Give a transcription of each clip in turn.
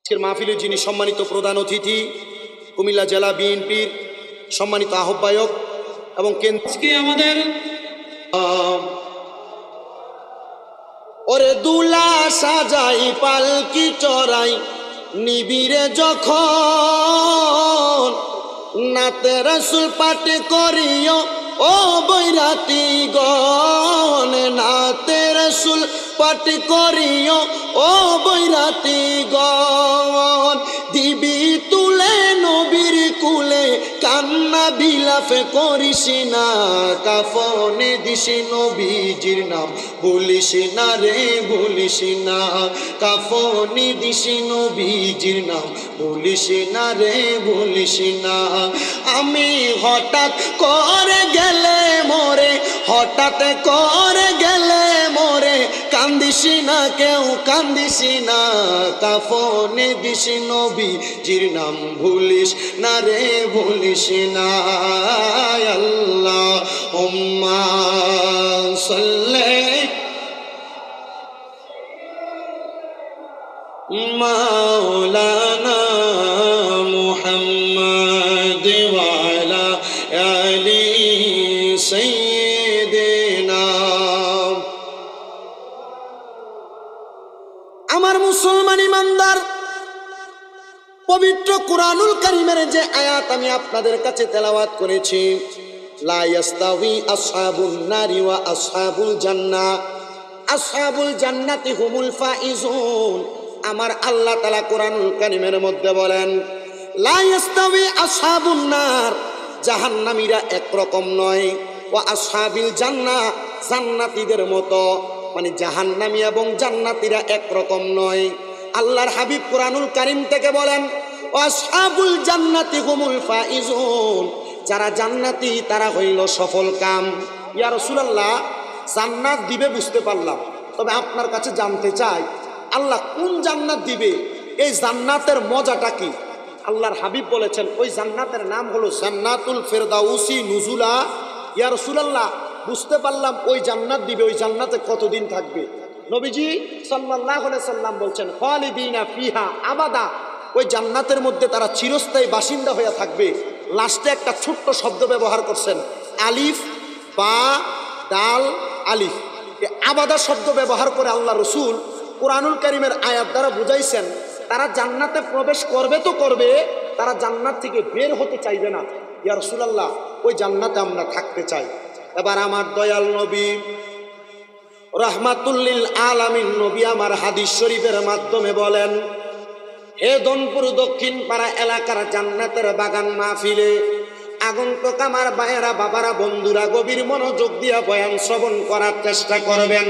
আজকের মাহফিলে যিনি সম্মানিত প্রধান অতিথি, কুমিল্লা জেলা বিএনপির সম্মানিত আহ্বায়ক এবং আজকে আমাদের ওরে দুলা সাজাই পালকি চড়াই নিবিরে যখন নাতে রাসূল পাঠ করিও ও বৈরাতি গণ, নাতে রাসূল পাঠ করিও ও বৈরাতি গণ। দিবি তুলে নবীর কুলে কান্না বিলাপে করিস না, কাফনে দিস নবীজির নাম বলিস না রে বলিস না, কাফনে দিস নবীজির নাম বলিস না রে বলিস না। আমি হঠাৎ করে গেলে মোরে, হঠাৎ করে গেলে মোরে কান্দিস না কেউ কান্দিস না, কাফনে দিস নবীজির নাম ভুলিস না রে ভুলিস না। আল্লাহুম্মা সাল্লি মাওলানা মুহাম্মদ ওয়া আলা আলি সাইয়্যিদিনা। আমার মুসলমান ইমানদার, পবিত্র কুরআনুল কারীমের যে আয়াত আমি আপনাদের কাছে তেলাওয়াত করেছি, লা ইয়াস্তাউই আসহাবুন নারি ওয়া আসহাবুল জান্নাহ, আসহাবুল জান্নাতি হুমুল ফাইজুন। আমার আল্লাহ তাআলা কুরআনুল কারীমের মধ্যে বলেন, লা ইয়াস্তাউই আসহাবুন নার, জাহান্নামীরা একরকম নয়, ওয়া আসহাবিল জান্নাহ, জান্নাতীদের মতো, মানে জাহান্নামী এবং জান্নাতীরা একরকম নয়। আল্লাহর হাবিব কুরআনুল কারীম থেকে বলেন, আসহাবুল জান্নাতি হুমুল ফাইজুন, যারা জান্নাতি তারা হইল সফল কাম। ইয়া রাসূলুল্লাহ, জান্নাত দিবে বুঝতে পারলাম, তবে আপনার কাছে জানতে চাই আল্লাহ কোন জান্নাত দিবে, এই জান্নাতের মজাটা কি? আল্লাহর হাবিব বলেছেন ওই জান্নাতের নাম হলো জান্নাতুল ফেরদাউসি নুজুলা। ইয়া রাসূলুল্লাহ, বুঝতে পারলাম ওই জান্নাত দিবে, ওই জান্নাতে কতদিন থাকবে? নবীজি সাল্লাল্লাহু আলাইহি সাল্লাম বলছেন, খালিদিনা ফিহা আবাদা, ওই জান্নাতের মধ্যে তারা চিরস্থায়ী বাসিন্দা হয়ে থাকবে। লাস্টে একটা ছোট্ট শব্দ ব্যবহার করছেন, আলিফ বা দাল আলিফ, আবাদা শব্দ ব্যবহার করে আল্লাহ রসুল কুরআনুল কারীমের আয়াত দ্বারা বুঝাইছেন তারা জান্নাতে প্রবেশ করবে তো করবে, তারা জান্নাত থেকে বের হতে চাইবে না। ইয়া রাসূলুল্লাহ, ওই জান্নাতে আমরা থাকতে চাই। এবার আমার দয়াল নবী রাহমাতুল লিল আলামিন নবী আমার হাদিস শরীফের মাধ্যমে বলেন, হে দনপুর দক্ষিণ পাড়া এলাকার জান্নাতের বাগান মাহফিলে আগন্তুক আমার ভাইয়েরা, বাবারা, বন্ধুরা গভীর মনোযোগ দিয়া বয়ান শ্রবণ করার চেষ্টা করবেন।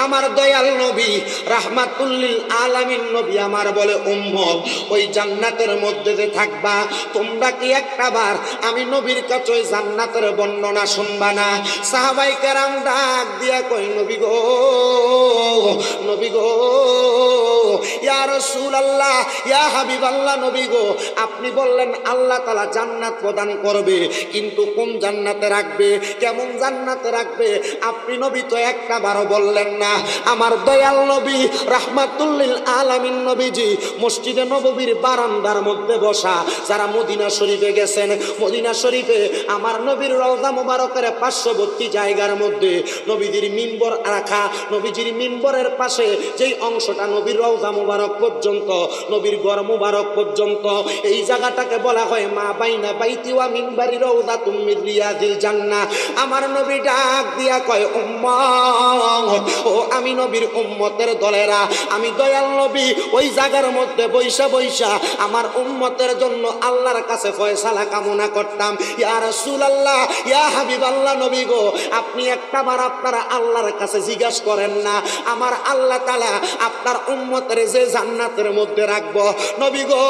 আমার দয়াল নবী রাহমাতুল লিল আলামিন নবী আমার বলে, উম্মত ওই জান্নাতের মধ্যে যে থাকবা, তোমরা কি একটাবার আমি নবীর কাছে ওই জান্নাতের বর্ণনা শুনবা না? সাহাবায়ে কেরাম ডাক দিয়া কই, নবী গো, নবী গো, ইয়া রাসূলুল্লাহ, ইয়া হাবিবাল্লাহ, নবী গো, আপনি বললেন আল্লাহ তাআলা জান্নাত প্রদান করবে, কিন্তু কোন জান্নাতে রাখবে, কেমন জান্নাতে রাখবে? আপনি নবী তো একটা বারও বললেন না। আমার দয়াল নবী রাহমাতুল লিল আলামিন নবীজি মসজিদে নববীর বারান্দার মধ্যে বসা। যারা মদিনা শরীফে গেছেন, মদিনা শরীফে আমার নবীর রওজা মুবারকের পার্শ্ববর্তী জায়গার মধ্যে নবীজির মিম্বর রাখা। নবীজির মিম্বরের পাশে যেই অংশটা নবীর রওজা মুবারক পর্যন্ত, নবীর ঘর মুবারক পর্যন্ত, এই জায়গাটাকে বলা হয় মা বাইনা বাইতি ওয়া মিম্বারি রাউযাতুম মির রিয়াদিল জান্নাহ। আমার নবী ডাক দিয়া কয়, উম্মত, ও আমি নবীর উম্মতের দলেরা, আমি দয়াল নবী ওই জায়গার মধ্যে বৈশা বৈশা আমার উম্মতের জন্য আল্লাহর কাছে ফয়সালা কামনা করতাম। ইয়া রাসূলুল্লাহ, ইয়া হাবিবাল্লাহ, নবী গো, আপনি একটাবার আপনারা আল্লাহর কাছে জিজ্ঞাসা করেন না, আমার আল্লাহ তাআলা আপনার উম্মতের যে জান্নাতের মধ্যে রাখবো, নবী গো,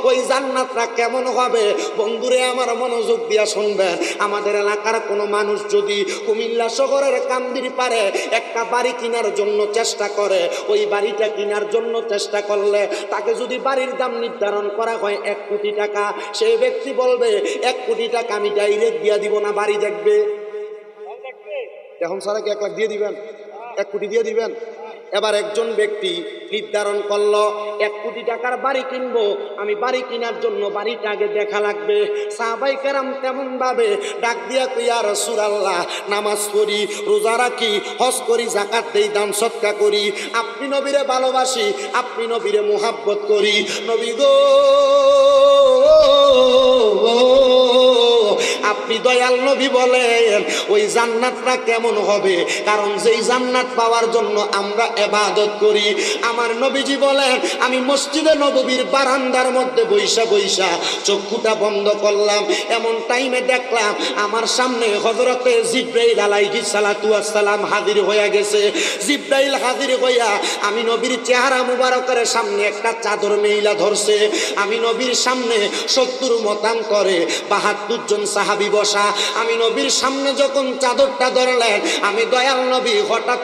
ওই জান্নাতটা কেমন হবে? বন্ধুরে আমার মনোযোগ দিয়া শুনবেন। আমাদের এলাকার কোনো মানুষ যদি কুমিল্লা শহরের কান্দির পারে একটা বাড়ি কেনার জন্য চেষ্টা করে, ওই বাড়িটা কেনার জন্য চেষ্টা করলে তাকে যদি বাড়ির দাম নির্ধারণ করা হয় 1 কোটি টাকা, সেই ব্যক্তি বলবে 1 কোটি টাকা আমি ডাইরেক্ট দিয়া দিব না, বাড়ি দেখবে। এখন সারা কি 1 লাখ দিয়ে দিবেন? 1 কোটি দিয়ে দিবেন? এবার একজন ব্যক্তি নির্ধারণ করলো 1 কোটি টাকার বাড়ি কিনবো, আমি বাড়ি কেনার জন্য বাড়িটা আগে দেখা লাগবে। সাহাবায়ে কেরাম তেমন ভাবে ডাক দিয়া কই, ইয়া রাসূলুল্লাহ, নামাজ পড়ি, রোজা রাখি, হজ করি, যাকাত দেই, দান সদকা করি, আপনি নবীরে ভালোবাসি, আপনি নবীরে মুহাব্বত করি। নবী গো, আপনি দয়াল নবী বলেন ওই জান্নাতটা কেমন হবে? কারণ যেই জান্নাত পাওয়ার জন্য আমরা ইবাদত করি। আমার নবীজি বলেন, আমি মসজিদে নববীর বারান্দার মধ্যে বৈশা বৈশা চক্ষুটা বন্ধ করলাম, এমন টাইমে দেখলাম আমার সামনে হযরতে জিবরাইল আলাইহিস সালাতু ওয়াস সালাম হাজির হয়ে গেছে। জিবরাইল হাজির হইয়া আমি নবীর চেহারা মুবারকের সামনে একটা চাদর মেইলা ধরছে। আমি নবীর সামনে 70 মতান্তরে 72 জন সাহাবী বসা। আমি নবীর সামনে যখন চাদরটা ধরলেন, আমি দয়াল নবী হঠাৎ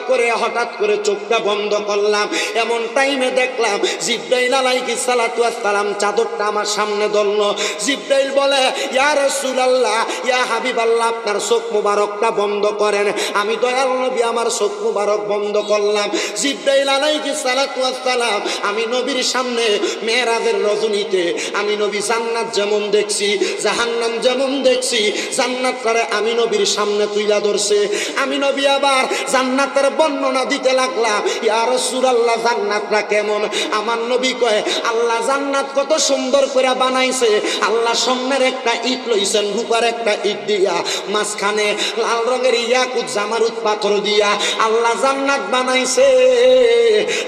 করে চোখটা বন্ধ করলাম। এমন টাইমে দেখলাম জিবরাইল আলাইহিস সালাতু ওয়াস সালাম চাদরটা আমার সামনে ধরল। জিবরাইল বলে, ইয়া রাসূলুল্লাহ, ইয়া হাবিবাল্লাহ, আপনার চোখ মুবারকটা বন্ধ করেন। আমি দয়াল নবী আমার চোখ মুবারক বন্ধ করলাম। জিবরাইল আলাইহিস সালাতু ওয়াস সালাম আমি নবীর সামনে মেরাজের রজনীতে আমি নবী জান্নাত যেমন দেখছি, জাহান্নাম যেমন দেখছি, জান্নাত করে আমি নবীর সামনে তুইলা ধরছে। আমি নবী আবার জান্নাতের বর্ণনা দিতে লাগলাম। ইয়া রাসূলুল্লাহ, জান্নাতটা কেমন? আমার নবী কয়, আল্লাহ জান্নাত কত সুন্দর করে বানাইছে। আল্লাহ সামনের একটা ইট লইছেন, রূপার একটা ইট দিয়া, মাঝখানে লাল রঙের ইয়াকুত জামারুত পাথর দিয়া আল্লাহ জান্নাত বানাইছে।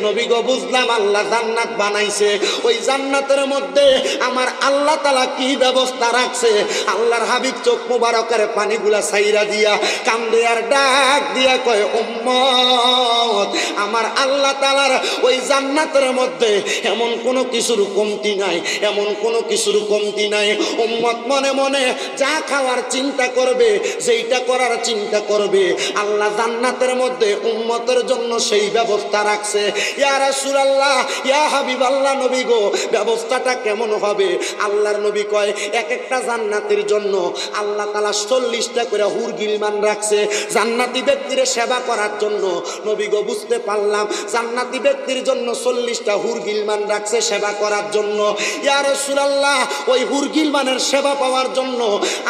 নবী গো, বুঝলাম আল্লাহ জান্নাত বানাইছে। ওই জান্নাতের মধ্যে আমার আল্লাহ তাআলা কি ব্যবস্থা রাখছে? আল্লাহর হাবিব চোখ মুবারকের পানিগুলা ছাইরা দিয়া কান্দে আর ডাক দিয়া কয়, উম্মত, আমার আল্লাহ তাআলার ওই জান্নাতের মধ্যে এমন কোনো কিছুর কমতি নাই, এমন কোনো কিছুর কমতি নাই। উম্মত মনে মনে যা খাওয়ার চিন্তা করবে, যেইটা করার চিন্তা করবে, আল্লাহ জান্নাতের মধ্যে উম্মতের জন্য সেই ব্যবস্থা রাখছে। ইয়া রাসূলুল্লাহ, ইয়া হাবিবাল্লাহ, নবী গো, ব্যবস্থাটা কেমন হবে? আল্লাহর নবী কয়, এক একটা জান্নাতের জন্য আল্লাহ তাআলা 40টা করে হুর গিলমান রাখছে জান্নাতি ব্যক্তির সেবা করার জন্য। নবী গো, বুঝতে পারলাম জান্নাতি ব্যক্তির জন্য 40টা হুর গিলমান রাখছে সেবা করার জন্য। ইয়া রাসূলুল্লাহ, ওই হুর গিলমানের সেবা পাওয়ার জন্য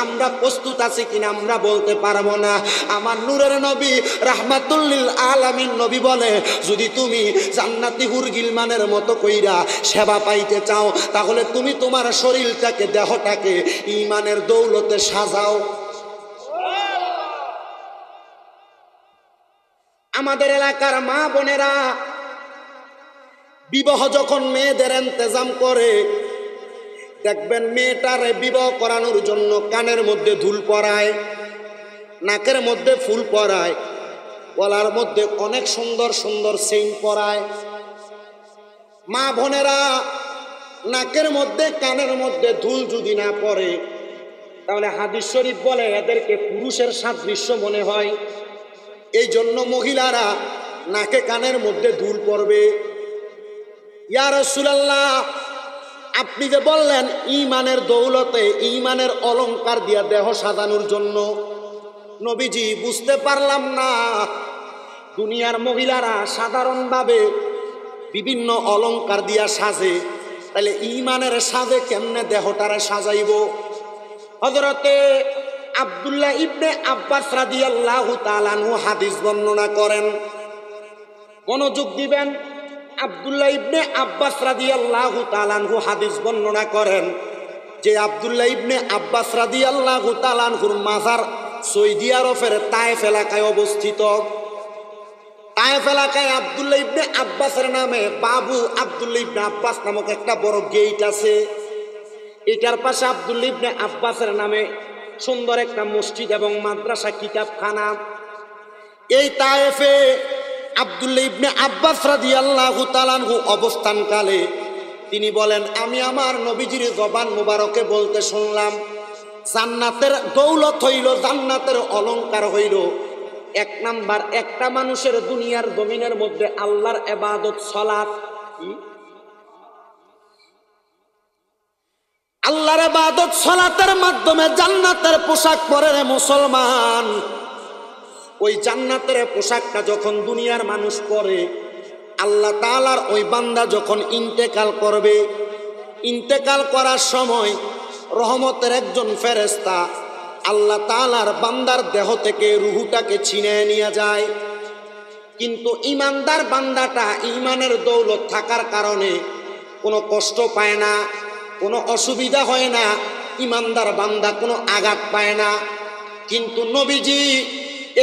আমরা প্রস্তুত আছি কিনা আমরা বলতে পারবো না। আমার নূরের নবী রাহমাতুল লিল আলামিন নবী বলে, যদি তুমি জান্নাতি হুর গিলমানের মতো কইরা সেবা পাইতে চাও, তাহলে তুমি তোমার শরীরটাকে, দেহটাকে ঈমানের দৌলতে সাজাও। আমাদের এলাকার মা বোনেরা বিবাহ যখন মেয়েদের ইন্তজাম করে, দেখবেন মেয়েটারে বিবাহ করানোর জন্য কানের মধ্যে দুল পরায়, নাকের মধ্যে ফুল পরায়, গলার মধ্যে অনেক সুন্দর সুন্দর চেইন পরায়। মা বোনেরা নাকের মধ্যে কানের মধ্যে দুল যদি না পরে, তাহলে হাদিস শরীফ বলে এদেরকে পুরুষের সাদৃশ্য মনে হয়। এই জন্য মহিলারা নাকে কানের মধ্যে দুল পরবে। ইয়া রাসূলুল্লাহ, আপনি যে বললেন ঈমানের দৌলতে, ঈমানের অলংকার দিয়া দেহ সাজানোর জন্য, নবীজি বুঝতে পারলাম না। দুনিয়ার মহিলারা সাধারণভাবে বিভিন্ন অলংকার দিয়া সাজে, তাহলে ঈমানের সাজে কেমনে দেহটারে সাজাইব? হযরতে আব্দুল্লাহ ইবনে আব্বাস রাদিয়াল্লাহু তাআলা আনহু হাদিস বর্ণনা করেন। মনোযোগ দিবেন। আব্দুল্লাহ ইবনে আব্বাস রাদিয়াল্লাহু তাআলা আনহু হাদিস বর্ণনা করেন যে আব্দুল্লাহ ইবনে আব্বাস রাদিয়াল্লাহু তাআলা আনহুর মাজার সৌদি আরবের তায়েফ এলাকায় অবস্থিত। তায়েফ এলাকায় আব্দুল্লাহ ইবনে আব্বাসের নামে বাবু আব্দুল্লাহ ইবনে আব্বাস নামক একটা বড় গেট আছে। এটার পাশে আব্দুল্লাহ ইবনে আব্বাসের নামে সুন্দর একটা মসজিদ এবং মাদ্রাসা, কিতাবখানা। এই তায়েফে আব্দুল্লাহ ইবনে আব্বাস রাদিয়াল্লাহু তাআলা আনহু অবস্থানকালে তিনি বলেন, আমি আমার নবীজির জবান মুবারকে বলতে শুনলাম, জান্নাতের দৌলত হইল, জান্নাতের অলংকার হইল, 1 নাম্বার একটা মানুষের দুনিয়ার জমিনের মধ্যে আল্লাহর ইবাদত, সালাত। আল্লাহর ইবাদত সালাতের মাধ্যমে জান্নাতের পোশাক পরে মুসলমান। ওই জান্নাতের পোশাকটা যখন দুনিয়ার মানুষ পরে, আল্লাহ তাআলার ওই বান্দা যখন ইন্তেকাল করবে, ইন্তেকাল করার সময় রহমতের একজন ফেরেশতা আল্লাহ তাআলার বান্দার দেহ থেকে রুহুটাকে ছিনিয়ে নিয়ে যায়। কিন্তু ইমানদার বান্দাটা ইমানের দৌলত থাকার কারণে কোনো কষ্ট পায় না, কোনো অসুবিধা হয় না, ইমানদার বান্দা কোনো আঘাত পায় না। কিন্তু নবীজি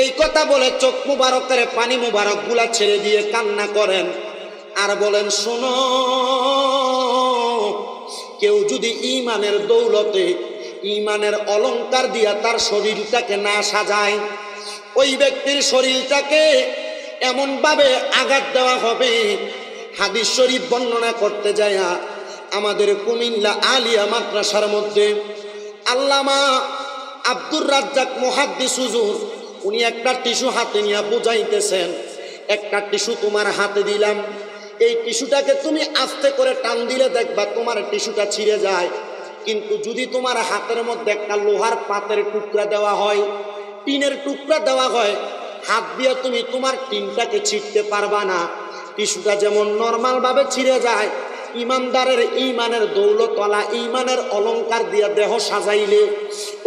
এই কথা বলে চোখ মুবারকের পানি মুবারক গুলা ছেড়ে দিয়ে কান্না করেন আর বলেন, শোনো, কেউ যদি ইমানের দৌলতে ইমানের অলংকার দিয়া তার শরীরটাকে না সাজায়, ওই ব্যক্তির শরীরটাকে এমন ভাবে আঘাত দেওয়া হবে। হাদিস শরীফ বর্ণনা করতে যায় আমাদের কুমিল্লা আলিয়া মাদ্রাসার মধ্যে আল্লামা আব্দুর রাজ্জাক মুহাদ্দিস হুজুর উনি একটা টিস্যু হাতে নিয়ে বুঝাইতেছেন, একটা টিস্যু তোমার হাতে দিলাম, এই টিস্যুটাকে তুমি আস্তে করে টান দিলে দেখবা তোমার টিস্যুটা ছিঁড়ে যায়। কিন্তু যদি তোমার হাতের মধ্যে একটা লোহার পাতের টুকরা দেওয়া হয়, টিনের টুকরা দেওয়া হয়, হাত দিয়ে তুমি তোমার টিনটাকে ছিঁড়তে পারবা না। টিস্যুটা যেমন নর্মাল ভাবে ছিঁড়ে যায়, ইমানদারের ইমানের দৌলতওয়ালা ইমানের অলংকার দিয়ে দেহ সাজাইলে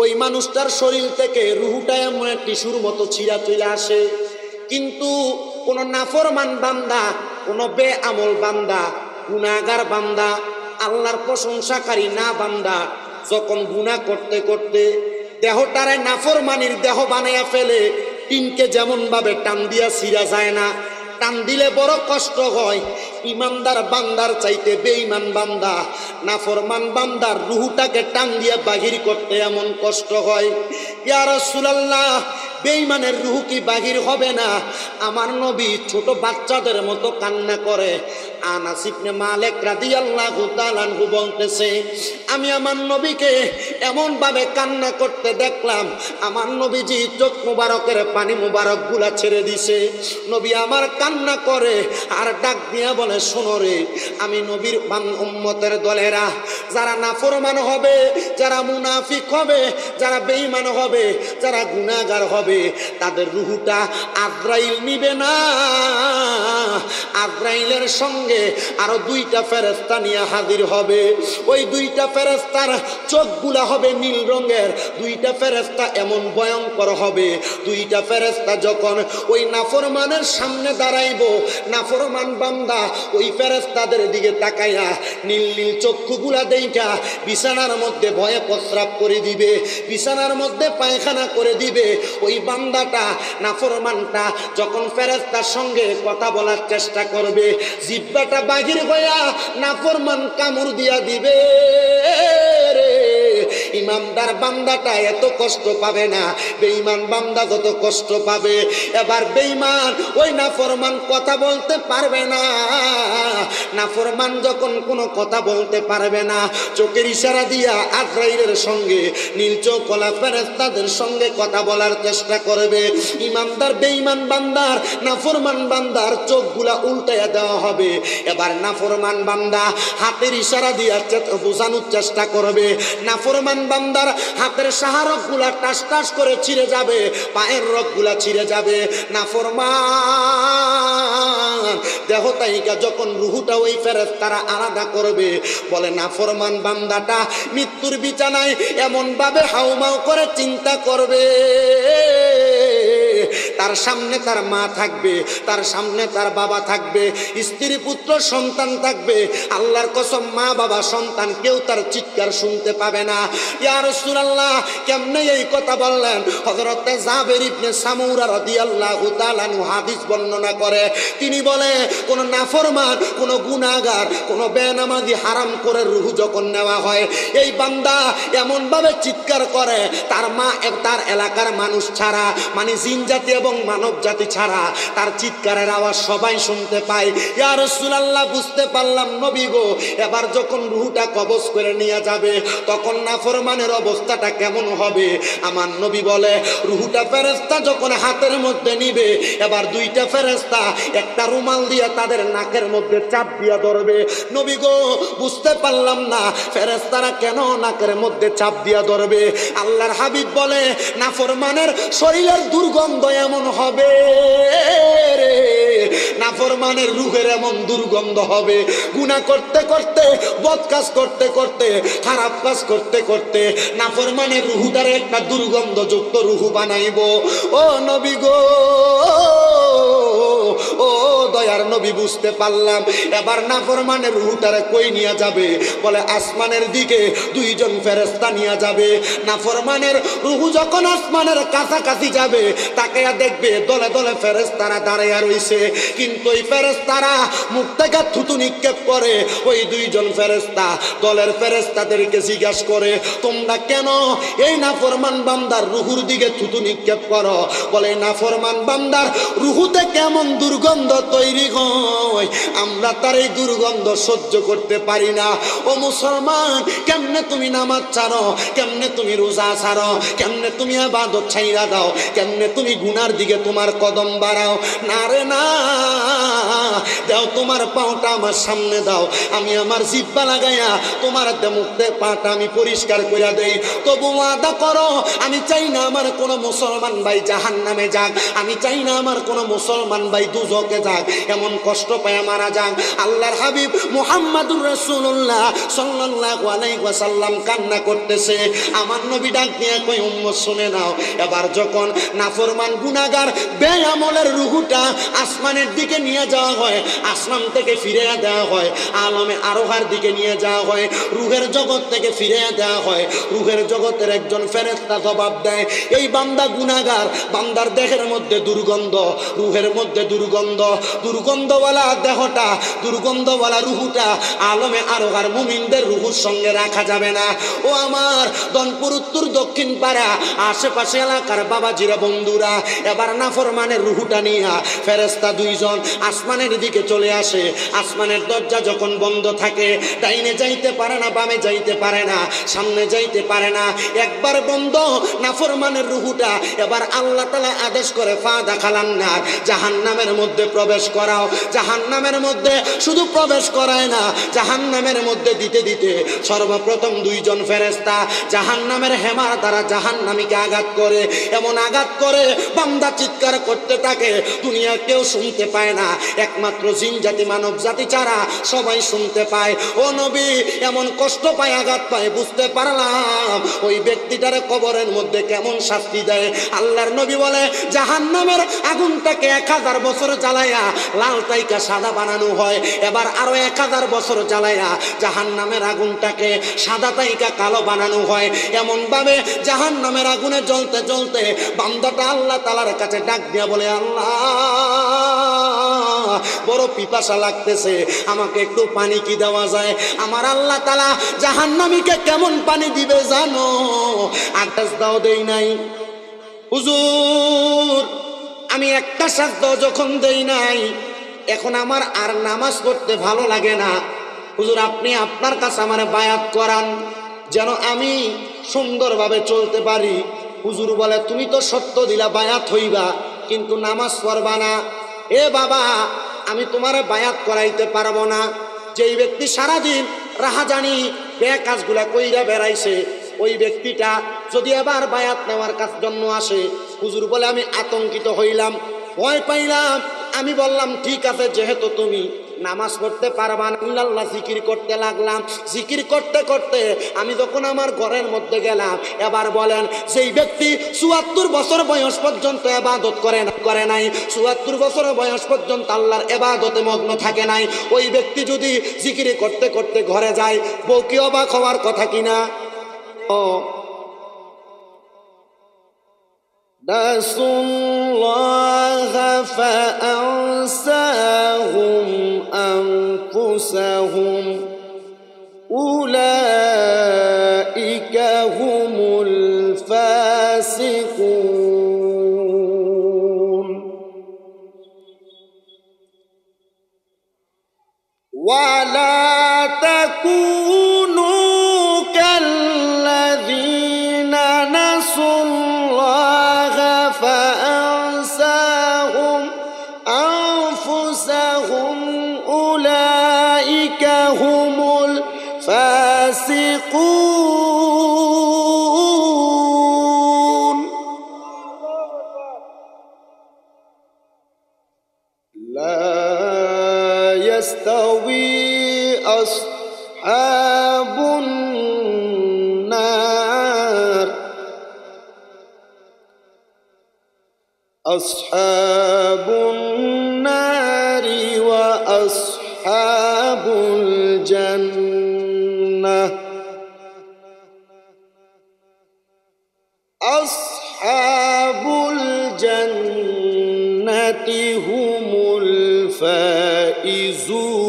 ওই মানুষটার শরীর থেকে রুহুটা এমন টিস্যুর মতো ছিঁড়া চলে আসে। কিন্তু কোন নাফরমান বান্দা, কোন বেআমল বান্দা, গুনাহগার বান্দা, আল্লাহর প্রশংসাকারী না বান্দা যখন গুনাহ করতে করতে দেহটারে নাফরমানির দেহ বানাইয়া ফেলে, টিনকে যেমন ভাবে টান দিয়া ছিঁড়া যায় না, টান দিলে বড় কষ্ট হয়, ইমানদার বান্দার চাইতে বেঈমান বান্দা, নাফরমান বান্দার রুহুটাকে টান দিয়ে বাহির করতে এমন কষ্ট হয়। ইয়া রাসূলুল্লাহ, বেঈমানের রুহু কি বাহির হবে না? আমার নবী ছোট বাচ্চাদের মতো কান্না করে। আনাস ইবনে মালিক রাদিয়াল্লাহু তাআলা আনহু বলতেছে, আমি আমার নবীকে এমন ভাবে কান্না করতে দেখলাম, আমার নবীজি চোখ মুবারকের পানি মুবারক গুলা ছেড়ে দিছে। নবী আমার কান্না করে আর ডাক দিয়া বলে, শোনো রে, আমি নবীর উম্মতের দলেরা যারা নাফরমান হবে, যারা মুনাফিক হবে, যারা বেঈমান হবে, যারা গুনাহগার হবে, তাদের রুহুটা আজরাইল নিবে না। আজরাইলের সঙ্গে আরো দুইটা ফেরেশতা নিয়ে হাজির হবে। ওই দুইটা ফেরেশতার চোখগুলা হবে নীল রঙের, দুইটা ফেরেশতা এমন ভয়ঙ্কর হবে, দুইটা ফেরেশতা যখন ওই নাফরমানের সামনে দাঁড়াইব, নাফরমান বান্দা ওই ফেরেশতাদের দিকে তাকাইয়া নীল নীল চক্ষুগুলা দেইখা বিছানার মধ্যে ভয়ে প্রস্রাব করে দিবে, বিছানার মধ্যে পায়খানা করে দিবে। ওই বান্দাটা, নাফরমানটা যখন ফেরেশতার সঙ্গে কথা বলার চেষ্টা করবে, জিহ্বাটা বাহির হইয়া নাফরমান কামড় দিয়া দিবে রে। ইমানদার বান্দাটা এত কষ্ট পাবে না, বেঈমান বান্দা যত কষ্ট পাবে। এবার বেঈমান ওই নাফরমান কথা বলতে পারবে না। নাফরমান যখন কোনো কথা বলতে পারবে না, চোখের ইশারা দিয়া আজরাইলের সঙ্গে নীল চোখওয়ালা ফেরেশতাদের সঙ্গে কথা বলার চেষ্টা করবে। ইমানদার বেঈমান বান্দার, নাফরমান বান্দার চোখগুলা উল্টাইয়া দেওয়া হবে। এবার নাফরমান বান্দা হাতের ইশারা দিয়া বোঝানোর চেষ্টা করবে, নাফরমান বান্দার হাতের সাহারকগুলা টাস টাস করে ছিঁড়ে যাবে, পায়ের রগগুলা ছিঁড়ে যাবে। নাফরমান দেহ তাইকা যখন রুহুটা ওই ফেরেশতারা আলাদা করবে, বলে নাফরমান বান্দাটা মৃত্যুর বিছানায় এমন ভাবে হাউমাউ করে চিন্তা করবে, তার সামনে তার মা থাকবে, তার সামনে তার বাবা থাকবে, স্ত্রী পুত্র সন্তান থাকবে। আল্লাহর কসম, মা বাবা সন্তান কেউ তার চিৎকার শুনতে পাবে না। ইয়া রাসূলুল্লাহ, কেমনে এই কথা বললেন? হযরত জাবের ইবনে সামুরা রাদিয়াল্লাহু তাআলা আনহু হাদিস বর্ণনা করে, তিনি বলে, কোন নাফরমান, কোন গুনাহগার, কোন বেনামাজি হারাম করে রূহ যখন নেওয়া হয়, এই বান্দা এমন ভাবে চিৎকার করে, তার মা, তার এলাকার মানুষ ছাড়া, মানে জিন জাতি এবং মানব জাতি ছাড়া তার চিৎকারের আওয়াজ সবাই শুনতে পায়। ইয়া রাসূলুল্লাহ, বুঝতে পারলাম নবী গো, এবার যখন রূহটা কবজ করে নিয়ে যাবে তখন নাফরমানের অবস্থাটা কেমন হবে? আমার নবী বলে, রূহটা ফেরেশতা যখন হাতের মধ্যে নিবে, এবার দুইটা ফেরেশতা একটা রুমাল দিয়ে তাদের নাকের মধ্যে চাপ দিয়া ধরবে। নবী গো, বুঝতে পারলাম না ফেরেশতারা কেন নাকের মধ্যে চাপ দিয়া ধরবে। আল্লাহর হাবিব বলে, নাফরমানের শরীরের দুর্গন্ধ এমন এমন হবে রে, নাফরমানের রূহের এমন দুর্গন্ধ হবে, গুনাহ করতে করতে, বদ কাজ করতে করতে, খারাপ কাজ করতে করতে নাফরমানের রূহটারে একটা দুর্গন্ধযুক্ত রূহ বানাইব। ও নবী গো, ও দয়ার নবী, বুঝতে পারলাম। এবার নাফরমানের রূহটারে কই নিয়ে যাবে? বলে আসমানের দিকে দুইজন ফেরেশতা নিয়ে যাবে। নাফরমানের রূহ যখন আসমানের কাছাকাছি যাবে, তাকায়া দেখবে দলে দলে ফেরেশতারা দাঁড়াইয়া রইছে, কিন্তু ওই ফেরেশতারা মুখ থেকে থুতু নিক্ষেপ করে। ওই দুইজন ফেরেশতা দলের ফেরেশতাদেরকে জিজ্ঞাসা করে, তোমরা কেন এই নাফরমান বান্দার রূহুর দিকে থুতু নিক্ষেপ করো? বলে নাফরমান বান্দার রূহুতে কেমন দুর্গন্ধ তৈরি হয়, আমরা তার এই দুর্গন্ধ সহ্য করতে পারি না। ও মুসলমান, কেমনে তুমি নামাজ ছাড়ো, কেমনে তুমি রোজা ছাড়ো, কেমনে তুমি ইবাদত ছাইরা দাও, কেমনে তুমি গুনার দিকে তোমার কদম বাড়াও? না রে না, দাও তোমার পাওটা আমার সামনে দাও, আমি আমার জিহ্বা লাগাইয়া তোমার মুখে পাটা আমি পরিষ্কার করে দেই। তবু ওয়াদা করো, আমি চাই না আমার কোনো মুসলমান ভাই জাহান্নামে যাক, আমি চাই না আমার কোনো মুসলমান ভাই দুজকে যাক, এমন কষ্ট পায় মারা যাক। আল্লাহর হাবিব মুহাম্মাদুর রাসূলুল্লাহ সাল্লাল্লাহু আলাইহি ওয়াসাল্লাম কান্না করতেছে। আমার নবী ডাক দিয়ে কই, উম্মত শুনে নাও। এবার যখন নাফরমান গুনাহগার বেআমলের রূহটা আসমানের দিকে নিয়ে যাওয়া হয়, আসমান থেকে ফিরে দেওয়া হয়, আলমে আরোহার দিকে নিয়ে যাওয়া হয়, রূহের জগৎ থেকে ফিরে দেওয়া হয়, রূহের জগতের একজন ফেরেশতা জবাব দেয়, এই বান্দা গুনাহগার, বান্দার দেহের মধ্যে দুর্গন্ধ, রূহের মধ্যে দুর্গন্ধ, দুর্গন্ধওয়ালা দেহটা, দুর্গন্ধওয়ালা রূহটা আলমে আরোহার মুমিনদের রূহের সঙ্গে রাখা যাবে না। ও আমার দনপুর উত্তর দক্ষিণ পাড়া আশেপাশে এলাকার বাবাজিরা বন্ধুরা, এবার নাফরমানের রূহটা নিয়ে ফেরেশতা দুইজন আসমানের দিকে চলে আসে। আসমানের দরজা যখন বন্ধ থাকে, ডাইনে যাইতে পারে না, বামে যাইতে পারে না, সামনে যাইতে পারে না, একবার বন্ধ নাফরমানের রূহটা। এবার আল্লাহ তাআলা আদেশ করে, ফা দাখালান নার, জাহান্নামের মধ্যে প্রবেশ করাও। জাহান্নামের মধ্যে শুধু প্রবেশ করায় না, জাহান্নামের মধ্যে দিতে দিতে সর্বপ্রথম দুইজন ফেরেশতা জাহান্নামের হেমার দ্বারা জাহান্নামীকে আঘাত করে, এমন আঘাত করে বান্দা চিৎকার করতে থাকে, দুনিয়ার কেউ শুনতে পায় না, একমাত্র জিন জাতি মানব জাতি ছাড়া সবাই শুনতে পায়। ও নবী, এমন কষ্ট পায়, আঘাত পায়, বুঝতে পারলাম ওই ব্যক্তিটারে কবরের মধ্যে কেমন শাস্তি দেয়। আল্লাহর নবী বলে, জাহান্নামের আগুনটাকে 1000 বছর জ্বালাইয়া লাল তাইকা সাদা বানানো হয়, এবার আরো 1000 বছর জ্বালাইয়া জাহান্নামের আগুনটাকে সাদা তাইকা কালো বানানো হয়। এমন ভাবে জাহান্নামের আগুনে জ্বলতে জ্বলতে বান্দাটা আল্লাহ তাআলার কাছে ডাক দিয়া বলে, আল্লাহ, বড় পিপাসা লাগতেছে, আমাকে একটু পানি কি দেওয়া যায়? আমার আল্লাহ তাআলা জাহান্নামীকে কেমন পানি দিবে জানো? আকাশ দাও দেই নাই হুজুর, আমি একটা শব্দ যখন দেই নাই, এখন আমার আর নামাজ পড়তে ভালো লাগে না। হুজুর, আপনি আপনার কাছে আমার বায়াত করান, যেন আমি সুন্দরভাবে চলতে পারি। হুজুর বলে, তুমি তো সত্য দিলা, বায়াত হইবা, কিন্তু নামাজ পড়বা না। এ বাবা, আমি তোমার বায়াত করাইতে পারবো না। যেই ব্যক্তি সারাদিন রাহাজানি বেকাজগুলা কইরা বেড়াইছে, ওই ব্যক্তিটা যদি এবার বায়াত নেওয়ার কাজ জন্য আসে, হুজুর বলে, আমি আতঙ্কিত হইলাম, ভয় পাইলাম। আমি বললাম, ঠিক আছে, যেহেতু তুমি নামাজ পড়তে পারবা না, আল্লাহ জিকির করতে লাগলাম। জিকির করতে করতে আমি যখন আমার ঘরের মধ্যে গেলাম, এবার বলেন, যেই ব্যক্তি ৭৪ বছর বয়স পর্যন্ত ইবাদত করে নাই, ৭৪ বছর বয়স পর্যন্ত আল্লাহর ইবাদতে মগ্ন থাকে নাই, ওই ব্যক্তি যদি জিকির করতে করতে ঘরে যায়, বউ কি অবাক হওয়ার কথা কিনা? ও নাসুল্লাহ ফাআনসাহুম আনফুসাহুম উলাইকা হুমুল ফাসিকুন ওয়ালা তাকুনু কাল্লাযীনা নাসুল্লাহ ফাআনসাহুম আনফুসাহুম উলাইকা হুমুল ফাসিকুন। আসহাবুন নারি ওয়া আসহাবুল জান্নাহ আসহাবুল জান্নাতি হুমুল ফাইজুন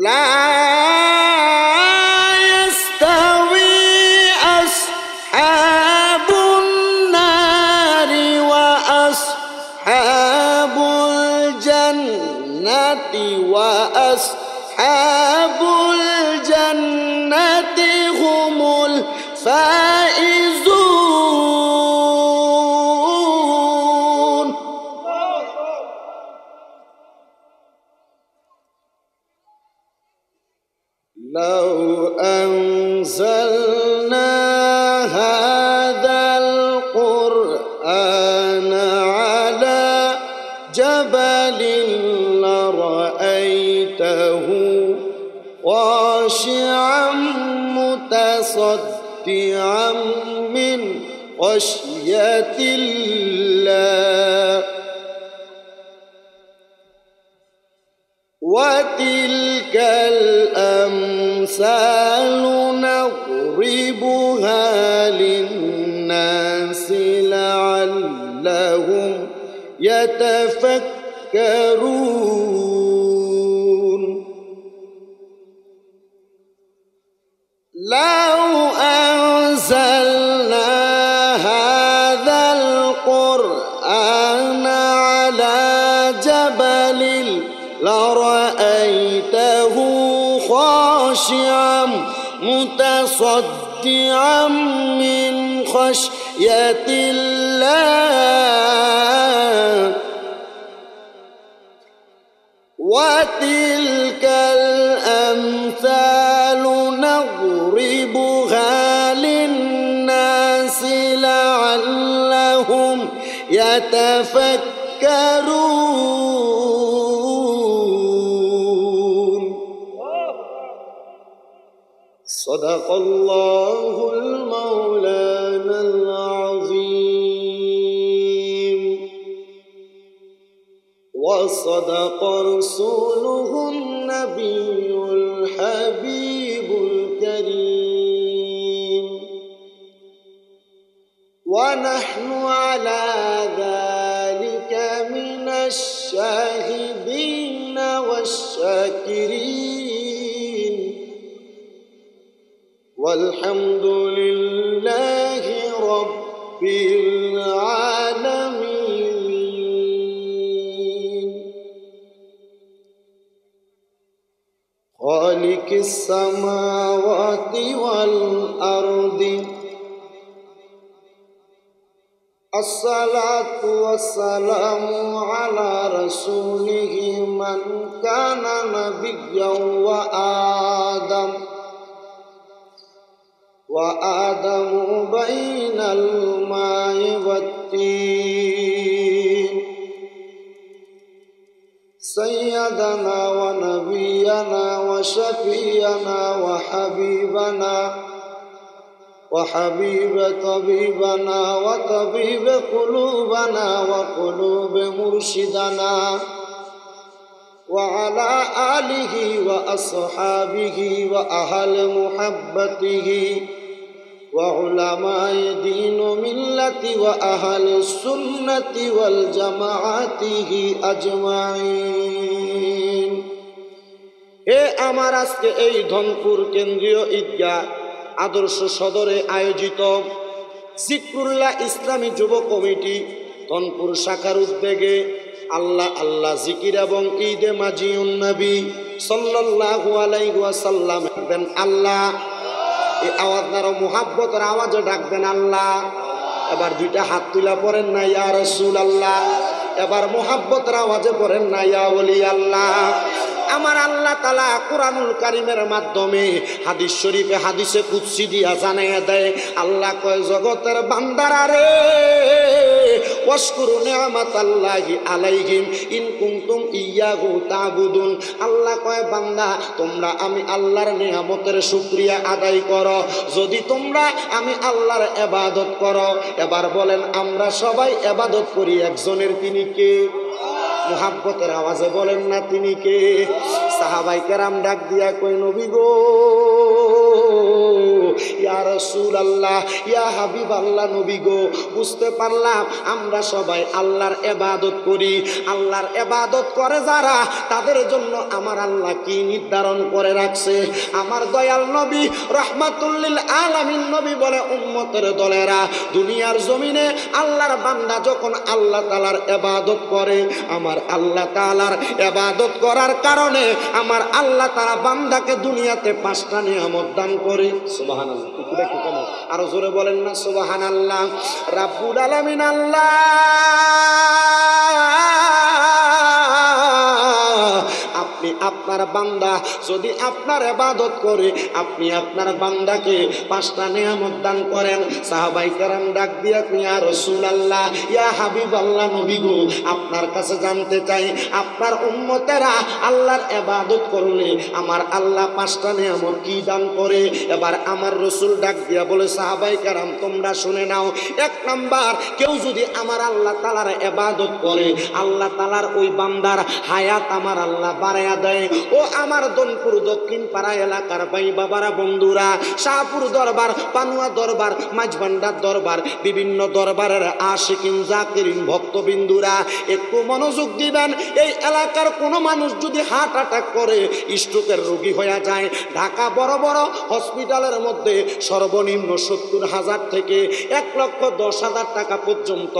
লা وأصحاب الجنة هم الفائزون لو أنزلنا هذا القرآن على جبل لرأيته خاشعا متصدعا من خشية الله وتلك الأمثال نضربها للناس لعلهم يتفكرون لو أنزلنا هذا القرآن على جبل لرأيته خاشعا متصدعا من خشية الله وتلك الأمثال نضربها للناس لعلهم يتفكرون صدق الله المولانا العظيم وصدق رسوله النبي الحبيب الكريم ونحن على ذلك من الشاهدين والشاكرين والحمد لله رب العالمين خالق السماوات والأرض الصلاة والسلام على رسوله من كان نبيا وآدم بين الماء والطين سيدنا ونبينا وشفينا وحبيب طبيبنا وطبيب قلوبنا وقلوب مرشدنا وعلى آله وأصحابه وأهل محبته وعلماء دين ملة وأهل السنة والجماعة أجمعين আমার আজকে এই ধনপুর কেন্দ্রীয় ঈদগাহ আদর্শ সদরে আয়োজিত জিকরুল্লাহ ইসলামী যুব কমিটি ধনপুর শাখার উদ্যোগে আল্লাহ আল্লাহ জিকির এবং ঈদে মাজিউন নবী সাল্লাল্লাহু আলাইহি ওয়াসাল্লাম ডাকবেন আল্লাহ। এই আওয়াজ দ্বারা মুহাব্বতের আওয়াজে ডাকবেন আল্লাহ। এবার দুইটা হাত তুলা পড়েন না ইয়া রাসূলুল্লাহ, এবার মুহাব্বতের আওয়াজে পড়েন না ইয়া ওলি আল্লাহ। আমার আল্লাহ তাআলা কোরআনুল কারীমের মাধ্যমে হাদিস শরীফে হাদিসে কুদসি দিয়া জানাইয়া দেয়, আল্লাহ কয় জগতের বান্দারা রে ওয়াশকুরু নি'মাতাল্লাহি আলাইহিম ইন কুনতুম ইয়্যাহু তা'বুদুন। আল্লাহ কয় বান্দা তোমরা আমি আল্লাহর নিয়ামতের শুকরিয়া আদায় করো যদি তোমরা আমি আল্লাহর ইবাদত করো। এবার বলেন আমরা সবাই ইবাদত করি একজনের, তিনি কে? মুহাব্বতের আওয়াজে বলেন না তিনি কে? সাহাবায়ে কেরাম ডাক দিয়া কই নবী গো, ইয়া রাসূলুল্লাহ, ইয়া হাবিবাল্লাহ, নবী গো বুঝতে পারলাম আমরা সবাই আল্লাহর ইবাদত করি। আল্লাহর ইবাদত করে যারা তাদের জন্য আমার আল্লাহ কি নির্ধারণ করে রাখছে? আমার দয়াল নবী রাহমাতুল লিল আলামিন নবী বলে উম্মতের দলেরা দুনিয়ার জমিনে আল্লাহর বান্দা যখন আল্লাহ তাআলার ইবাদত করে, আমার আল্লাহ তাআলার ইবাদত করার কারণে আমার আল্লাহ তাআলা বান্দাকে দুনিয়াতে 5টা নিয়ামত দান করে। সুবহানাল্লাহ, এটা কি কম? আরো জোরে বলেন না সুবহানাল্লাহ। রাব্বুল আলামিন আল্লাহ আপনি আপনার বান্দা যদি আপনার ইবাদত করে আপনি আপনার বান্দাকে 5টা নিয়ামত দান করেন। সাহাবায়ে কেরাম ডাক দিয়া ইয়া রাসূলুল্লাহ, ইয়া হাবিবাল্লাহ, নবী গো আপনার কাছে জানতে চাই আপনার উম্মতেরা আল্লাহর ইবাদত করলে আমার আল্লাহ 5টা নিয়ামত কি দান করে? এবার আমার রাসূল ডাক দিয়া বলে সাহাবায়ে কেরাম তোমরা শুনে নাও। 1 নাম্বার, কেউ যদি আমার আল্লাহ তাআলার ইবাদত করে আল্লাহ তাআলার ওই বান্দার হায়াত আমার আল্লাহ বাড়ায়া দেয়। ও আমার দনপুর দক্ষিণ পাড়া এলাকার ভাই বাবারা, বন্ধুরা, শাহপুর দরবার, পানুয়া দরবার, মাঝভান্ডার দরবার, বিভিন্ন দরবারের আশিকিন জাকিরিন ভক্তবিন্দুরা একটু মনোযোগ দিবেন। এই এলাকার কোনো মানুষ যদি হার্ট অ্যাটাক করে স্ট্রোকের রোগী হয়ে যায়, ঢাকা বড় বড় হসপিটালের মধ্যে সর্বনিম্ন 70,000 থেকে 1,10,000 টাকা পর্যন্ত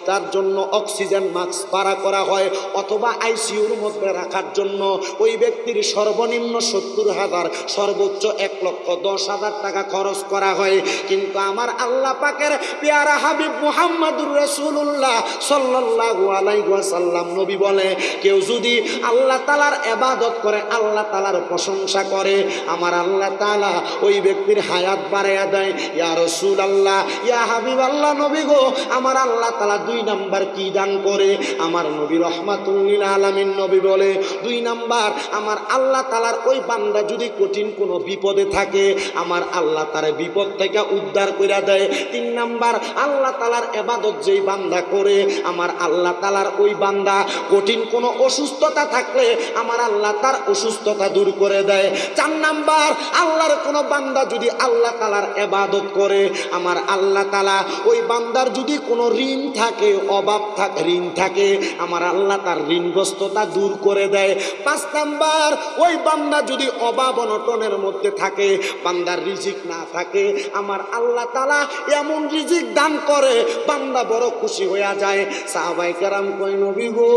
তার জন্য অক্সিজেন মাস্ক ভাড়া করা হয়, অথবা আইসিইউর মধ্যে রাখার জন্য ওই ব্যক্তির সর্বনিম্ন 70,000 সর্বোচ্চ 1,10,000 টাকা খরচ করা হয়। কিন্তু আমার আল্লাহ পাকের পেয়ারা হাবিব মুহাম্মদুর রাসূলুল্লাহ সাল্লাল্লাহু আলাইহি ওয়াসাল্লাম নবী বলে কেউ যদি আল্লাহ তাআলার ইবাদত করে আল্লাহ তাআলার প্রশংসা করে আমার আল্লাহ তাআলা ওই ব্যক্তির হায়াত বাড়ায়া দেয়। ইয়া রাসূলুল্লাহ, ইয়া হাবিবাল্লাহ, নবী গো আমার আল্লাহ তাআলা 2 নাম্বার কি দান করে? আমার নবী রাহমাতুল লিল আলামিন নবী বলে 2 নাম্বার, আমার আল্লাহ তাআলার ওই বান্দা যদি কঠিন কোনো বিপদে থাকে আমার আল্লাহ তার বিপদ থেকে উদ্ধার কইরা দেয়। 3 নাম্বার, আল্লাহ তাআলার ইবাদত যেই বান্দা করে আমার আল্লাহ তাআলার ওই বান্দা কঠিন কোনো অসুস্থতা থাকলে আমার আল্লাহ তার অসুস্থতা দূর করে দেয়। 4 নাম্বার, আল্লাহর কোনো বান্দা যদি আল্লাহ তাআলার ইবাদত করে আমার আল্লাহ তাআলা ওই বান্দার যদি কোনো ঋণ থাকে, অভাব থাকে, ঋণ থাকে আমার আল্লাহ তার ঋণগ্রস্ততা দূর করে দেয়। 5 নাম্বার, ওই বান্দা যদি অভাব অনটনের মধ্যে থাকে, বান্দার রিজিক না থাকে আমার আল্লাহ তাআলা এমন রিজিক দান করে বান্দা বড় খুশি হয়ে যায়। সাহাবায়ে কেরাম কই নবী গো,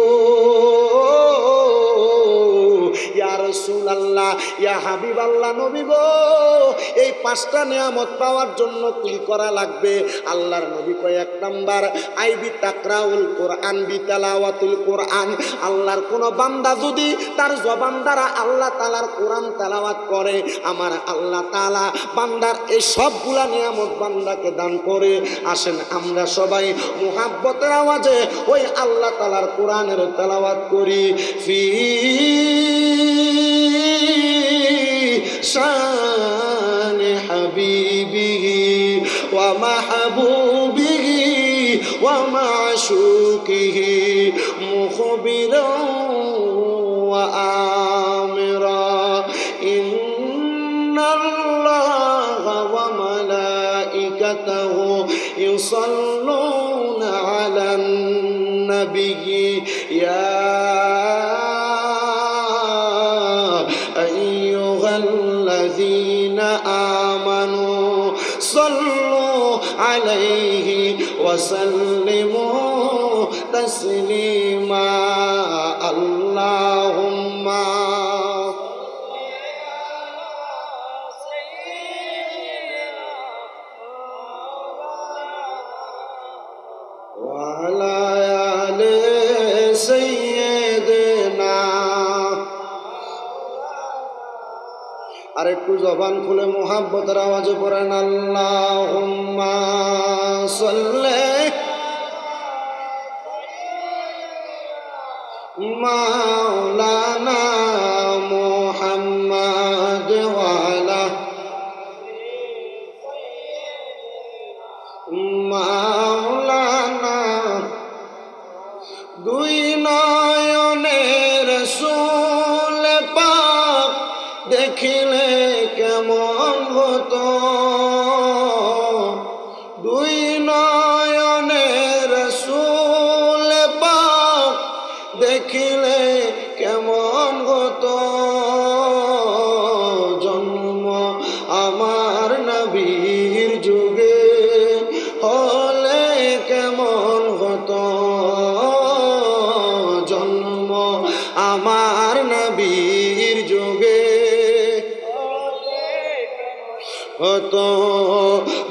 ইয়া রাসূলুল্লাহ, ইয়া হাবিবাল্লাহ, নবী গো এই 5টা নিয়ামত পাওয়ার জন্য কি করা লাগবে? আল্লাহর নবী কয় 1 নাম্বার, আইবি তাকরাউল কোরআন বিতালাওয়াতুল কোরআন। আল্লাহর কোন বান্দা যদি তার জবান দ্বারা আল্লাহ তাআলার কোরআন তেলাওয়াত করে আমার আল্লাহ তাআলা বান্দার এই সবগুলা নিয়ামত বান্দাকে দান করে। আসেন আমরা সবাই মুহাব্বতের আওয়াজে ওই আল্লাহ তাআলার কোরআনের তেলাওয়াত করি। ফি শান হাবিবিহি ওয়া মাহবুবিহি ওয়া মাশুকিহি মুখবিরান ওয়া আমিরা ইন্নাল্লাহা ওয়া মালাইকাতাহু ইউসাল্লুনা আলান নাবিয়্যি ইয়া আইয়ুহাল্লাযীনা আমানু সাল্লু আলাইহি ওয়া সাল্লিমু তাসলিমা। আল্লাহুম্মা ওয়া আলা আলি সাইয়্যিদিনা। আর একটু জবান খুলে মুহাব্বতের আওয়াজে পড়েন আল্লাহুম্মা সাল্লি মাওলানা মুহাম্মদ ওয়ালা মাওলানা দুই নয়নের রাসূল পাক দেখিলে কেমন হতো দুই নয়নের রাসূল পাক দেখিলে কেমন হতো জন্ম আমার নবীর যুগে হলে কেমন হতো জন্ম আমার নবীর যুগে হতো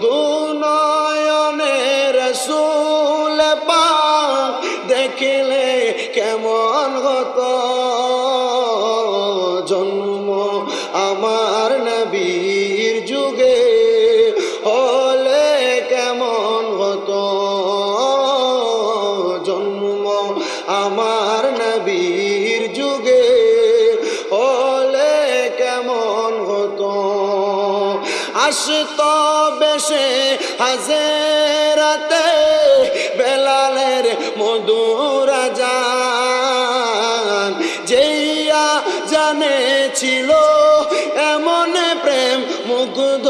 দুনয়নের রাসূল পাক দেখিলে কেমন হতো জন্ম আমার নবীর যুগে হলে কেমন হতো জন্ম আমার নবীর যুগে হলে কেমন হতো আসতো বেশে হাজেরাতে বেলালের মধুর আযান যেইয়া জানেছিল এমন প্রেম মুগ্ধ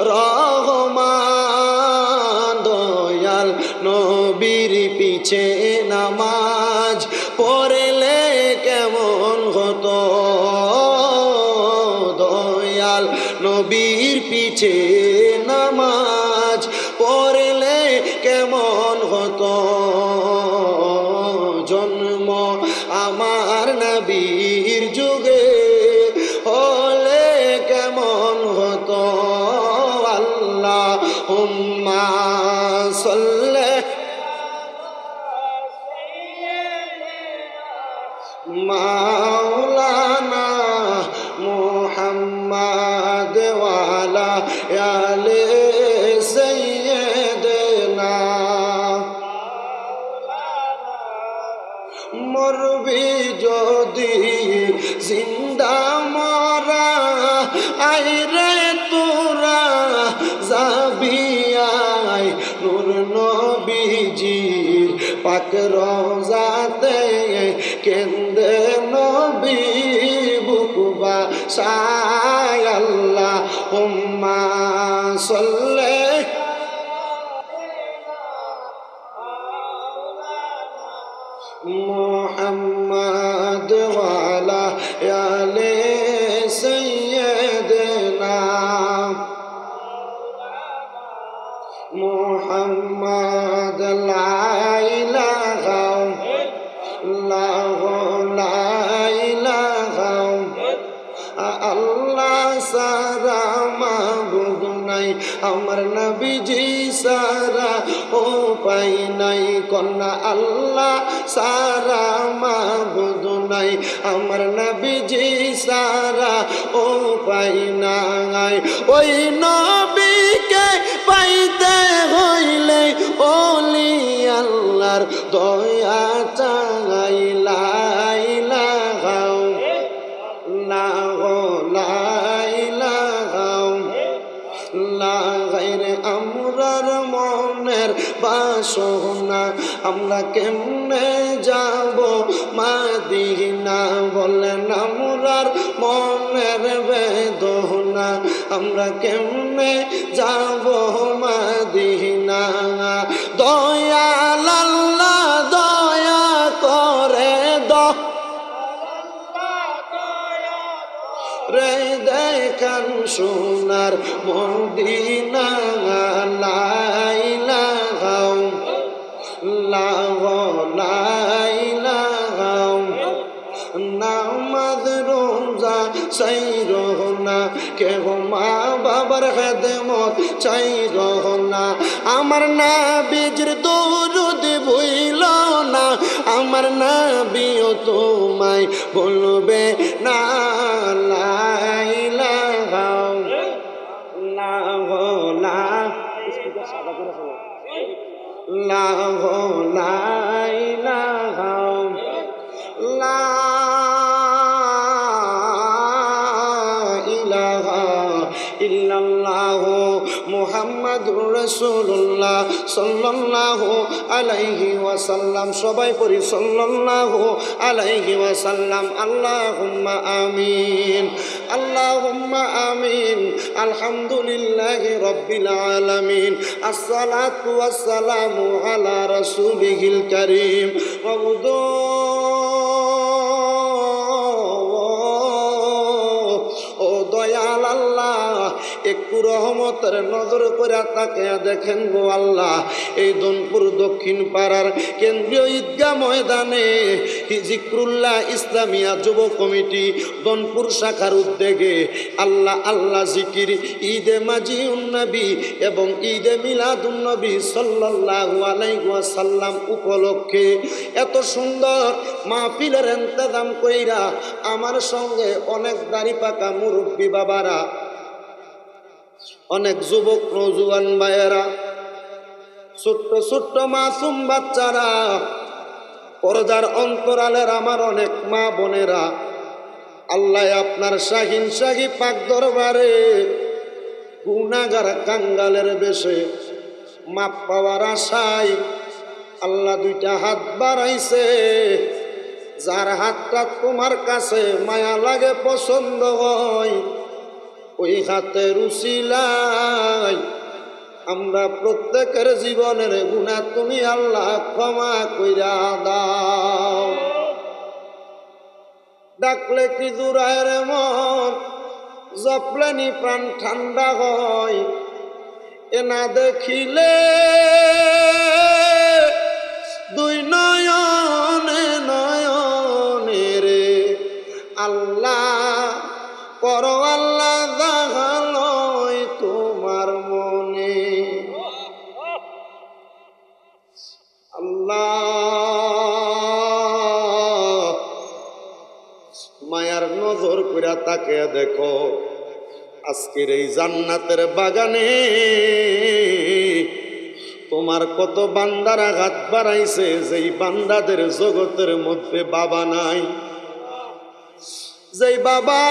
রহমান দয়াল নবীর পিছে নামাজ পড়লে কেমন হতো দয়াল নবীর পিছে নামাজ পড়লে কেমন হতো জন্ম আমার নবীর যুগে হলে কেমন হতো আল্লাহুম্মা সাল্লি মাওলানা মুহাম্মদ ওয়ালা আলি সাইয়্যিদিনা মরবি যদি জিন্দা মরা আইরে তোরা যাবি আই নূর নবীজির পাক রওজাতে কেন্দে নবী বুকবা সায় আল্লাহুম্মা সাল্লি মুহাম্মদ ওয়ালা আলি সাইয়্যিদিনা মুহাম্মদ লা ইলাহা আল্লাহ সারা মাবুদ নাই আমার নবীজি সারা ও পাই নাই কন্যা আল্লাহ সারা মাবুদ নাই আমার নবীজি সারা ও পাই নাই ওই নবীকে পাইতে হইলে ওলি আল্লাহর দয়া চাই লা ইলাহা আমরার মনের বাসনা আমরা কেমনে যাব মাদিনা বলেন আমরার মনের বেদনা আমরা কেমনে যাব মাদিনা দয়াল আল্লাহ দয়া করে রে দেখান সোনার মদিনা লা ইলাহা নামাজ রোজা চাইরো না কেহ মা বাবার খেদমত চাইরো না আমার নবীর দরুদ ভুইল না আমার নবীও তোমায় বলবে না লা ইলাহা লা ইল্লাল্লাহু মুহাম্মাদুর রাসূলুল্লাহ সাল্লাল্লাহু আলাইহি ওয়াসাল্লাম। সবাই পড়ি সাল্লাল্লাহু আলাইহি ওয়াসাল্লাম। আল্লাহুম্মা আমিন, আল্লাহুম্মা আমিন। আলহামদুলিল্লাহি রাব্বিল আলামিন। আসসালাতু ওয়াসসালামু আলা রাসূলিহিল কারীম। ও দয়াল আল্লাহ, একটু রহমতের নজর করে তাকিয়ে দেখেন গো আল্লাহ, এই দনপুর দক্ষিণ পাড়ার কেন্দ্রীয় ঈদগাহ ময়দানে জিক্রুল্লাহ ইসলামিয়া যুব কমিটি দনপুর শাখার উদ্যোগে আল্লাহ আল্লাহ জিকির ঈদে মাজিউন নবী এবং ঈদে মিলাদুন নবী সাল্লাল্লাহু আলাইহি ওয়াসাল্লাম উপলক্ষে এত সুন্দর মাহফিলের ইন্তজাম কইরা আমার সঙ্গে অনেক দাড়ি পাকা মুরব্বী বাবারা, অনেক যুবক নওজোয়ান ভাইয়েরা, ছোট্ট ছোট্ট মাসুম বাচ্চারা, পর্দার অন্তরালের আমার অনেক মা বোনেরা, আল্লাহ আপনার শাহিন শাহী পাক দরবারে গুনাহগার কাঙ্গালের বেশে মাপ পাওয়ার আশায় আল্লাহ দুইটা হাত বাড়াইছে। যার হাতটা তোমার কাছে মায়া লাগে, পছন্দ হয়, ওই হাতের উসিলায় আমরা প্রত্যেকের জীবনের গুনাহ তুমি আল্লাহ ক্ষমা কইরা দাও। ডাকলে কি জুড়ায় রে মন, জপলেনি প্রাণ ঠান্ডা হয়, এ না দেখিলে দুই নয়নে নয়নে রে আল্লাহ করো আল্লাহ জাগালয় তোমার মনে। আল্লাহ মায়ার নজর কইরা তাকে দেখো, আজকের এই জান্নাতের বাগানে তোমার কত বান্দারা হাত বাড়াইছে, যেই বান্দাদের জগতের মধ্যে বাবা নাই, যেই বাবা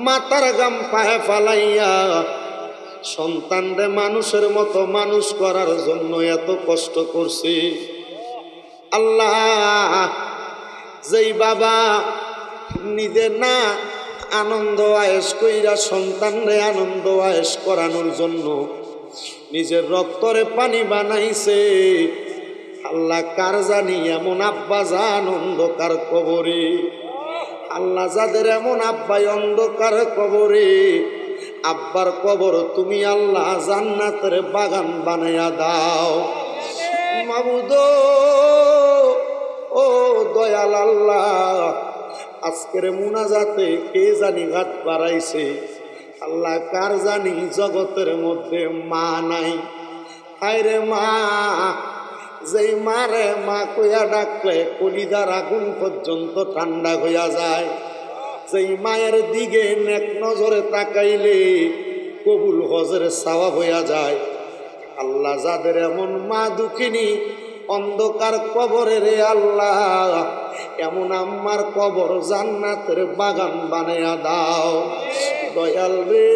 মাতার গাম পায়ে ফালাইয়া সন্তানরে মানুষের মতো মানুষ করার জন্য এত কষ্ট করছে। আল্লাহ যেই বাবা নিজে না আনন্দ আয়েশ কইরা সন্তানরে আনন্দ আয়েশ করানোর জন্য নিজের রক্তরে পানি বানাইছে, আল্লাহ কার জানি এমন আব্বা জান অন্ধকার কবরে। আল্লাহ যাদের এমন আব্বাই অন্ধকার কবরে, আব্বার কবর তুমি আল্লাহ জান্নাতের বাগান বানাইয়া দাও। মাবুদ ও দয়াল আল্লাহ, আজকের মুনাজাতে কে জানি হাত বাড়াইছে, আল্লাহ কার জানি জগতের মধ্যে মা নাই। হায়রে মা, যেই মারে মা কইয়া ডাকলে কলিজার আগুন পর্যন্ত ঠান্ডা হইয়া যায়, যেই মায়ের দিকে নেক নজরে তাকাইলে কবুল হজের সওয়াব হইয়া যায়। আল্লাহ যাদের এমন মা দুঃখিনী অন্ধকার কবরে রে আল্লাহ, এমন আম্মার কবর জান্নাতের বাগান বানাইয়া দাও। দয়াল রে,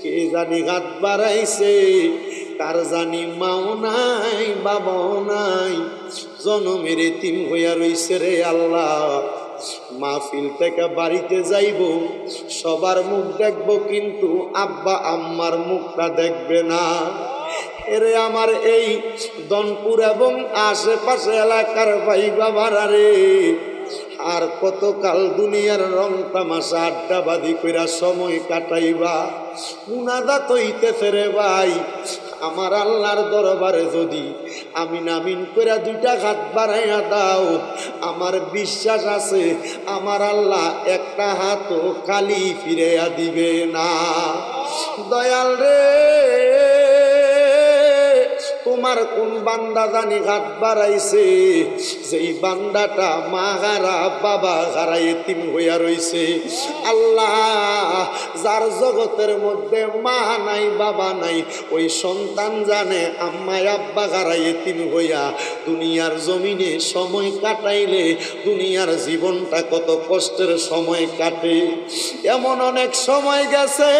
কে জানি হাত বাড়াইছে, কার জানি মাও নাই বাবাও নাই, জনমের এতিম হইয়া রইছে রে আল্লাহ। মাহফিল থেকে বাড়িতে যাইব, সবার মুখ দেখব, কিন্তু আব্বা আম্মার মুখটা দেখবে না। এরে আমার এই দনপুর এবং আশেপাশে এলাকার ভাই বাবারা রে, আর কতকাল দুনিয়ার রং তামাশা আড্ডাবাদি কইরা সময় কাটাইবা? মুনাজাত হইতেছে রে ভাই, আমার আল্লাহর দরবারে যদি আমিন আমিন কইরা দুইটা হাত বাড়াইয়া দাও, আমার বিশ্বাস আছে আমার আল্লাহ একটা হাতও খালি ফিরাইয়া দিবে না। দয়াল রে, তোমার কোন বান্দা জানি হাত বাড়াইছে, যেই বান্দাটা মা হারা বাবা হারা এতিম হইয়া রইছে। আল্লাহ, যার জগতের মধ্যে মা নাই বাবা নাই, ওই সন্তান জানে আম্মা আব্বা হারা এতিম হইয়া দুনিয়ার জমিনে সময় কাটাইলে দুনিয়ার জীবনটা কত কষ্টের সময় কাটে। এমন অনেক সময় গেছে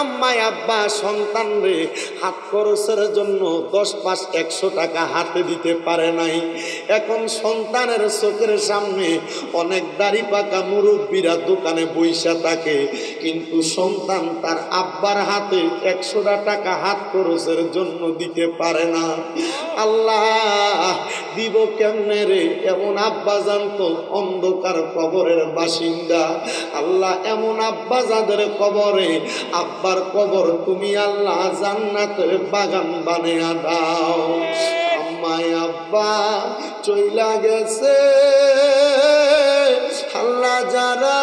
আম্মা আব্বা সন্তান রে হাত খরচের জন্য 10, 5, 100 টাকা হাতে দিতে পারে নাই। এখন সন্তানের চোখের সামনে অনেক দাড়ি পাকা মুরব্বীরা দোকানে বইসা থাকে, কিন্তু সন্তান তার আব্বার হাতে 100 টাকা হাত খরচের জন্য দিতে পারে না। আল্লাহ, দিব কেমনে রে? এমন আব্বা জানতো অন্ধকার কবরের বাসিন্দা। আল্লাহ, এমন আব্বা যাদের কবরে, আব্বার কবর তুমি আল্লাহ জান্নাতের বাগান বানিয়ে দাও। আম্মায় আব্বা চইলা গেছে, আল্লাহ যারা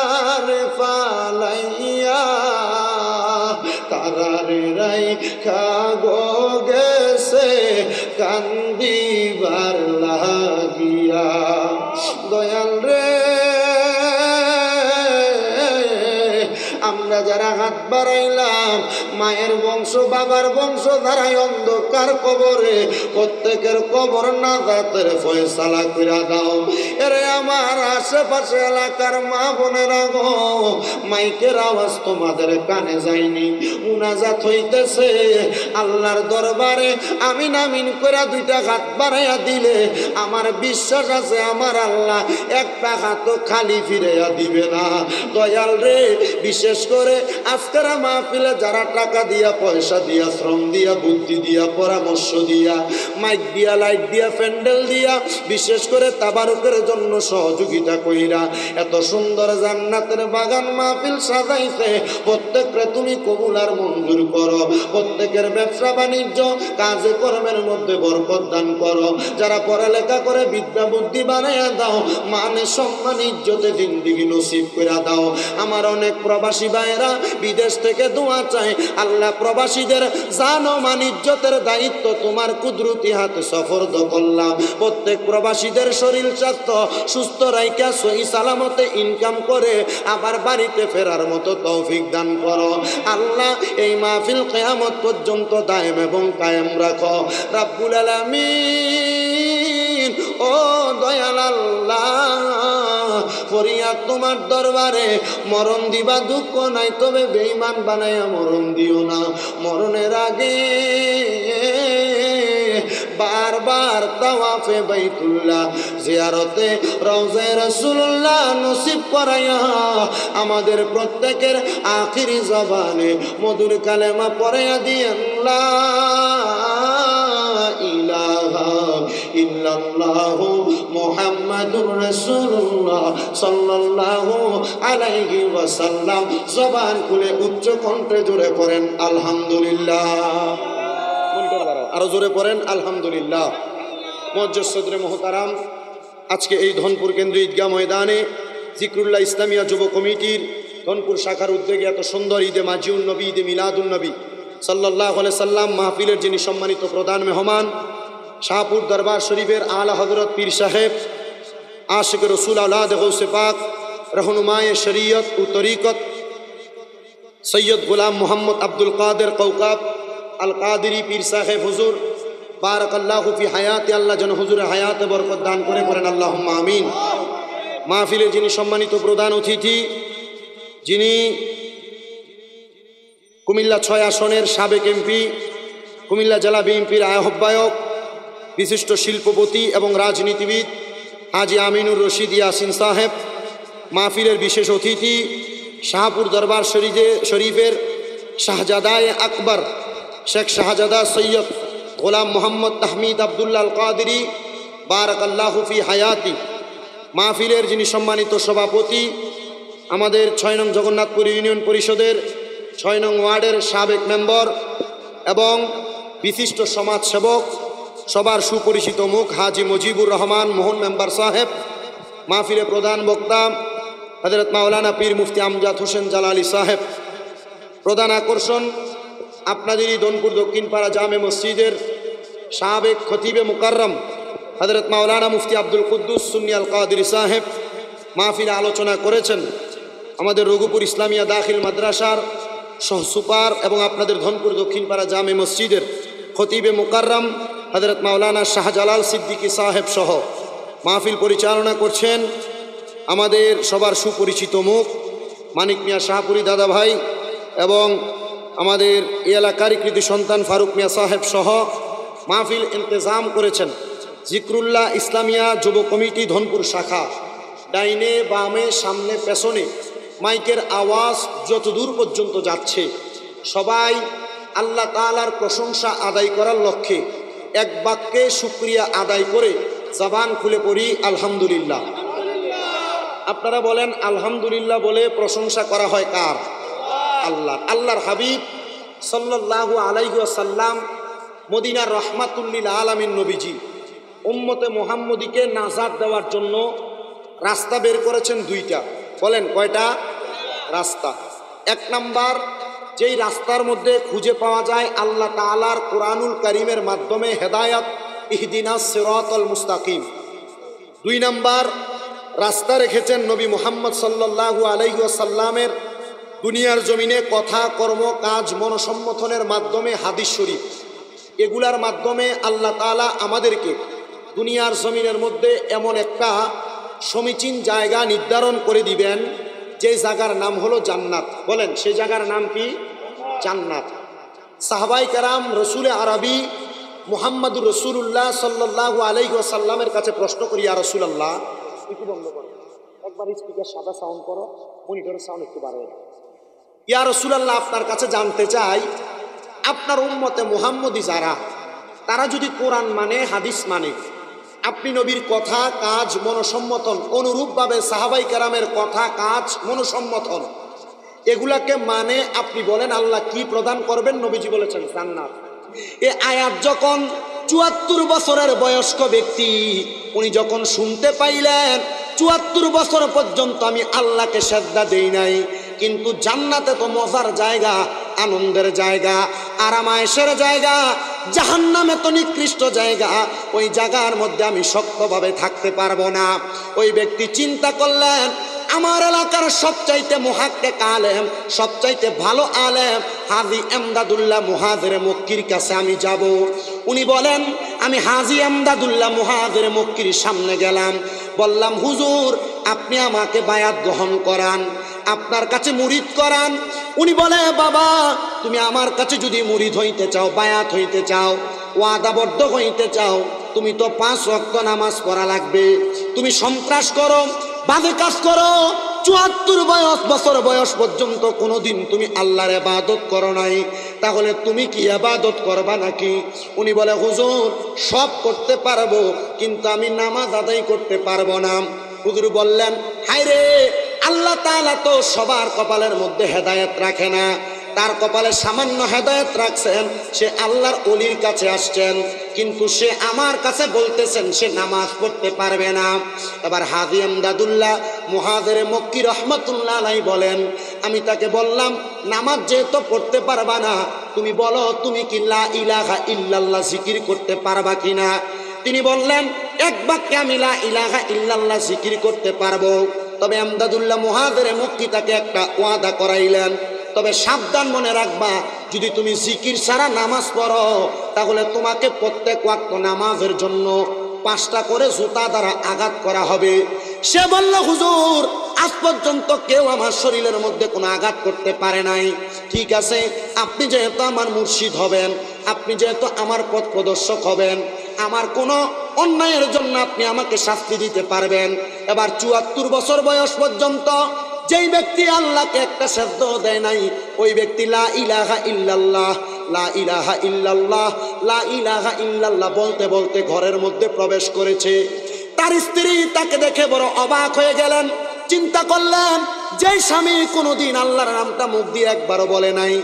রে ফালাইয়া তারা রে রাইখা গো গেছে কান্দিবার লাগিয়া। দয়াল রে, আমরা যারা হাত বাড়াইলাম মায়ের বংশ বাবার বংশ ধারাই অন্ধকার কবরে, প্রত্যেকের কবর নাজাতের ফয়সালা কইরা দাও। এরে আমার আশেপাশে এলাকার মা বোনেরা গো, মাইকের আওয়াজ তোমাদের কানে যায়নি, মুনাজাত হইতেছে আল্লাহর দরবারে। আমিন আমিন কইরা 2টা হাত বাড়াইয়া দিলে আমার বিশ্বাস আছে আমার আল্লাহ একটা হাতও খালি ফিরাইয়া দিবে না। দয়াল রে, বিশেষ করে আজকের মাহফিলে যারা টাকা দিয়া, পয়সা দিয়া, শ্রম দিয়া, বুদ্ধি দিয়া, পরামর্শ দিয়া, মাইক দিয়া, লাইট দিয়া, প্যান্ডেল দিয়া, বিশেষ করে তাবারুকের জন্য সহযোগিতা কইরা এত সুন্দর জান্নাতের বাগান মাহফিল সাজাইছে, প্রত্যেককে তুমি কবুল আর মঞ্জুর করো। প্রত্যেকের ব্যবসা বাণিজ্য কাজে কর্মের মধ্যে বরকত দান করো। যারা পড়ালেখা করে বিদ্যা বুদ্ধি বানাইয়া দাও, মানে সম্মান ইজ্জতে জিন্দেগি নসিব করে দাও। আমার অনেক প্রবাসী ভাইরা বিদেশ থেকে দোয়া চায়, আল্লাহ প্রবাসীদের জান ও মান ইজ্জতের দায়িত্ব তোমার কুদরতি হাতে সফরদ করলাম। প্রত্যেক প্রবাসীদের শরীর স্বাস্থ্য সুস্থ রাইখা সহি সালামতে ইনকাম করে আবার বাড়িতে ফেরার মতো তৌফিক দান করো। আল্লাহ, এই মাহফিল কিয়ামত পর্যন্ত দায়েম এবং কায়েম রাখো রাব্বুল আলামিন। ও দয়াল আল্লাহ, ফরিয়াদ তোমার দরবারে, মরণ দিবা দুঃখ নাই, তবে বেঈমান বানাইয়া মরণ দিও না। মরণের আগে বারবার তাওয়াফে বাইতুল্লাহ, জিয়ারতে রওজায়ে রাসূলুল্লাহ নসিব করাইয়া আমাদের প্রত্যেকের আখিরি জবানে মধুর কালেমা পড়াইয়া দিয়েন, লা ইলাহা ইল্লাল্লাহু মুহাম্মাদুর রাসূলুল্লাহ সাল্লাল্লাহু আলাইহি ওয়াসাল্লাম। জবান খুলে উচ্চ কণ্ঠে জোরে পড়েন আলহামদুলিল্লাহ। আরো জোরে পড়েন আলহামদুলিল্লাহ। মুআজ্জাজ সদরে মুহতারাম, আজকে এই ধনপুর কেন্দ্রীয় ঈদগাহ ময়দানে জিকরুল্লাহ ইসলামিয়া যুব কমিটির ধনপুর শাখার উদ্যোগে এত সুন্দর ঈদে মাজিউন নবী, ঈদে মিলাদুন নবী সাল্লাল্লাহু আলাইহি সাল্লাম মাহফিলের যিনি সম্মানিত প্রধান মেহমান, শাহপুর দরবার শরীফের আলা হযরত পীর সাহেব আশিক রসুল আওলাদ গৌসে পাক रहनुमाए शरीयत व तरीक़त सैयद गुलाम मोहम्मद अब्दुल कादिर कौकाब अल कादिरी पीर साहेब हुजूर बारकाल्लाहु फी हायाते, আল্লাহ যেন হুজুরের হায়াতে বরকত দান করে পড়েন আল্লাহুম্মা আমিন। মাহফিলে যিনি সম্মানিত প্রধান অতিথি, যিনি কুমিল্লা 6 আসনের সাবেক এমপি, কুমিল্লা জেলা বিএনপির আহ্বায়ক, বিশিষ্ট শিল্পপতি এবং রাজনীতিবিদ হাজি আমিনুর রশিদ ইয়াসিন সাহেব, মাহফিলের বিশেষ অতিথি শাহপুর দরবার শরীফের শাহজাদায়ে আকবর শেখ শাহজাদা সৈয়দ গোলাম মোহাম্মদ তাহমিদ আবদুল্লাহ আল কাদিরি বারাকাল্লাহু ফি হায়াতি, মাহফিলের যিনি সম্মানিত সভাপতি, আমাদের 6 নং জগন্নাথপুর ইউনিয়ন পরিষদের 6 নং ওয়ার্ডের সাবেক মেম্বার এবং বিশিষ্ট সমাজসেবক, সবার সুপরিচিত মুখ হাজি মুজিবুর রহমান মোহন মেম্বার সাহেব, মাহফিলে প্রধান বক্তা হযরত মাওলানা পীর মুফতি আমজাদ হোসেন জালালি সাহেব। প্রধান আকর্ষণ আপনাদেরই ধনপুর দক্ষিণ পাড়া জামে মসজিদের সাবেক খতিবে মুকাররম হযরত মাওলানা মুফতি আব্দুল কুদ্দুস সুন্নি আল কাদেরী সাহেব মাহফিলে আলোচনা করেছেন। আমাদের রঘুপুর ইসলামিয়া দাখিল মাদ্রাসার সহসুপার এবং আপনাদের ধনপুর দক্ষিণপাড়া জামে মসজিদের খতিবে মুকাররম হযরত মাওলানা শাহজালাল সিদ্দিকী সাহেব সহ মাহফিল পরিচালনা করছেন আমাদের সবার সুপরিচিত মুখ মানিক মিয়া শাহপুরী দাদা ভাই এবং আমাদের এই এলাকার কৃতি সন্তান ফারুক মিয়া সাহেব সহ মাহফিল ইন্তেজাম করেছেন জিকরুল্লাহ ইসলামিয়া যুব কমিটি ধনপুর শাখা। ডাইনে বামে সামনে পেছনে মাইকের আওয়াজ যতদূর পর্যন্ত যাচ্ছে সবাই আল্লাহ তাআলার প্রশংসা আদায় করার লক্ষ্যে এক বাক্যে শুকরিয়া আদায় করে জবান খুলে পড়ি আলহামদুলিল্লাহ। আপনারা বলেন আলহামদুলিল্লাহ বলে প্রশংসা করা হয় কার? আল্লাহর। আল্লাহর হাবিব সাল্লাল্লাহু আলাইহি ওয়াসাল্লাম মদিনার রহমাতুল্লিল আলামিন নবীজি উম্মতে মুহাম্মদীকে নাজাত দেওয়ার জন্য রাস্তা বের করেছেন দুইটা। বলেন কয়টা রাস্তা? এক নাম্বার, যেই রাস্তার মধ্যে খুঁজে পাওয়া যায় আল্লাহ তাআলার কোরআনুল কারীমের মাধ্যমে হেদায়াত, ইহদিনাস সিরাতাল মুস্তাকিম। দুই নাম্বার রাস্তা রেখেছেন নবী মুহাম্মদ সাল্লাল্লাহু আলাইহি ওয়াসাল্লামের দুনিয়ার জমিনে কথা, কর্ম, কাজ, মনসম্মথনের মাধ্যমে হাদিস শরীফ। এগুলার মাধ্যমে আল্লাহ তাআলা আমাদেরকে দুনিয়ার জমিনের মধ্যে এমন একটা সমীচীন জায়গা নির্ধারণ করে দিবেন যে জায়গার নাম হলো জান্নাত। বলেন সেই জায়গার নাম কি? জান্নাত। সাহাবায়ে কেরাম রসুলে আরবি মুহাম্মদুর রাসূলুল্লাহ সাল্লাল্লাহু আলাইহি ওয়াসাল্লামের কাছে প্রশ্ন করি, ইয়া রাসূলুল্লাহ, একটু বন্ধ করো, একবার স্পিকার সাদা সাউন্ড করো, মনিটরের সাউন্ড একটু বাড়াও। ইয়া রাসূলুল্লাহ, আপনার কাছে জানতে চাই আপনার উম্মতে মুহাম্মদী যারা, তারা যদি কোরআন মানে, হাদিস মানে, আপনি নবীর কথা, কাজ, মনসম্মতন অনুরূপভাবে সাহাবাই কেরামের কথা, কাজ, মনসম্মতন এগুলাকে মানে আপনি বলেন আল্লাহ কি প্রদান করবেন? নবীজি বলেছেন জান্নাত। এ আয়াত যখন ৭৪ বছরের বয়স্ক ব্যক্তি উনি যখন শুনতে পাইলেন ৭৪ বছর পর্যন্ত আমি আল্লাহকে সেজদা দেই নাই, কিন্তু জান্নাতে তো মজার জায়গা, আনন্দের জায়গা, আরামায়েশের জায়গা, জাহান্নামে তো নিকৃষ্ট জায়গা, ওই জায়গার মধ্যে আমি শক্তভাবে থাকতে পারবো না। ওই ব্যক্তি চিন্তা করলেন আমার এলাকার সবচাইতে মুহাক্কিক আলেম, সবচাইতে ভালো আলেম হাজী এমদাদুল্লাহ মুহাজির মক্কির কাছে আমি যাব। উনি বলেন আমি হাজী এমদাদুল্লাহ মুহাজির মক্কির সামনে গেলাম, বললাম হুজুর আপনি আমাকে বায়াত গ্রহণ করান, আপনার কাছে মুরিদ করান। উনি বলে বাবা তুমি আমার কাছে যদি মুরিদ হইতে চাও, বায়াত হইতে চাও, ওয়াদাবদ্ধ হইতে চাও, তুমি তো 5 ওয়াক্ত নামাজ পড়া লাগবে। তুমি সন্ত্রাস করো, বাজে কাজ করো, ৭৪ বছর বয়স পর্যন্ত কোনোদিন তুমি আল্লাহর ইবাদত করো নাই, তাহলে তুমি কি ইবাদত করবা নাকি? উনি বলে হুজুর সব করতে পারবো, কিন্তু আমি নামাজ আদায় করতে পারবো না। হুজুর বললেন হায় রে, আল্লাহ তাআলা তো সবার কপালের মধ্যে হেদায়েত রাখে না, তার কপালে সামান্য হেদায়েত রাখছেন, সে আল্লাহর ওলির কাছে আসছেন, কিন্তু সে আমার কাছে বলতেছেন সে নামাজ পড়তে পারবে না। এবার হাজী এমদাদুল্লাহ মুহাজির মক্কি রহমাতুল্লাহ আলাইহি বলেন আমি তাকে বললাম নামাজ যেহেতু পড়তে পারবা না, তুমি বলো তুমি কি লা ইলাহা ইল্লাল্লাহ জিকির করতে পারবা কিনা? তিনি বললেন এক বাক্যে আমি লা ইলাহা ইল্লাল্লাহ জিকির করতে পারবো। তবে এমদাদুল্লাহ মুহাজির মক্কি তাকে একটা ওয়াদা করাইলেন, তবে সাবধান মনে রাখবা যদি তুমি জিকির ছাড়া নামাজ পড়ো তাহলে তোমাকে প্রত্যেক ওয়াক্ত নামাজের জন্য 5টা করে জুতা দ্বারা আঘাত করা হবে। সে বলল হুজুর আজ পর্যন্ত কেউ আমার শরীরের মধ্যে কোনো আঘাত করতে পারে নাই। ঠিক আছে, আপনি যেহেতু আমার মুর্শিদ হবেন, আপনি যেহেতু আমার পথ প্রদর্শক হবেন, আমার কোনো অন্যায়ের জন্য আপনি আমাকে শাস্তি দিতে পারবেন। এবার ৭৪ বছর বয়স পর্যন্ত যেই ব্যক্তি আল্লাহকে একটা সেজদাও দেয় নাই, ওই ব্যক্তি লা ইলাহা ইল্লাল্লাহ, লা ইলাহা ইল্লাল্লাহ, লা ইলাহা ইল্লাল্লাহ বলতে বলতে ঘরের মধ্যে প্রবেশ করেছে। তার স্ত্রী তাকে দেখে বড় অবাক হয়ে গেলেন, চিন্তা করলেন যেই স্বামী কোনোদিন আল্লাহর নামটা মুখ দিয়ে একবারও বলে নাই,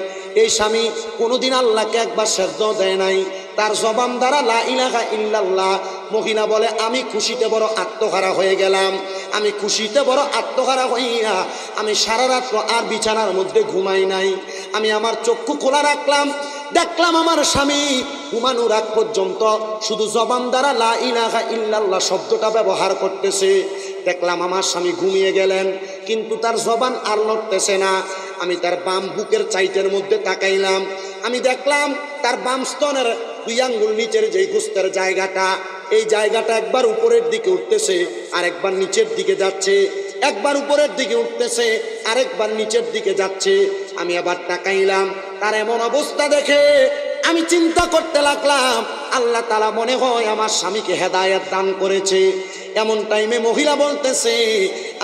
এই স্বামী কোনোদিন আল্লাহকে একবার সেজদাও দেয় নাই, তার জবান দ্বারা লা ইলাহা ইল্লাল্লাহ। মহিলা বলে আমি খুশিতে বড় আত্মহারা হয়ে গেলাম, আমি খুশিতে বড় আত্মহারা হইয়া আমি সারা রাত আর বিছানার মধ্যে ঘুমাই নাই, আমি আমার চক্ষু খোলা রাখলাম, দেখলাম আমার স্বামী ঘুমানোর আগ পর্যন্ত শুধু জবান দ্বারা লা ইলাহা ইল্লাল্লাহ শব্দটা ব্যবহার করতেছে। দেখলাম আমার স্বামী ঘুমিয়ে গেলেন, কিন্তু তার জবান আর লড়তেছে না। আমি তার বাম বুকের চাইটের মধ্যে তাকাইলাম, আমি দেখলাম তার বাম স্তনের 2 আঙ্গুল নিচের যেই গোস্তের জায়গাটা, এই জায়গাটা একবার উপরের দিকে উঠতেছে আর একবার নিচের দিকে যাচ্ছে, একবার উপরের দিকে উঠতেছে আর একবার নিচের দিকে যাচ্ছে। আমি আবার তাকাইলাম, তার এমন অবস্থা দেখে আমি চিন্তা করতে লাগলাম, আল্লাহ তাআলা মনে হয় আমার স্বামীকে হেদায়েত দান করেছে। এমন টাইমে মহিলা বলতেছে,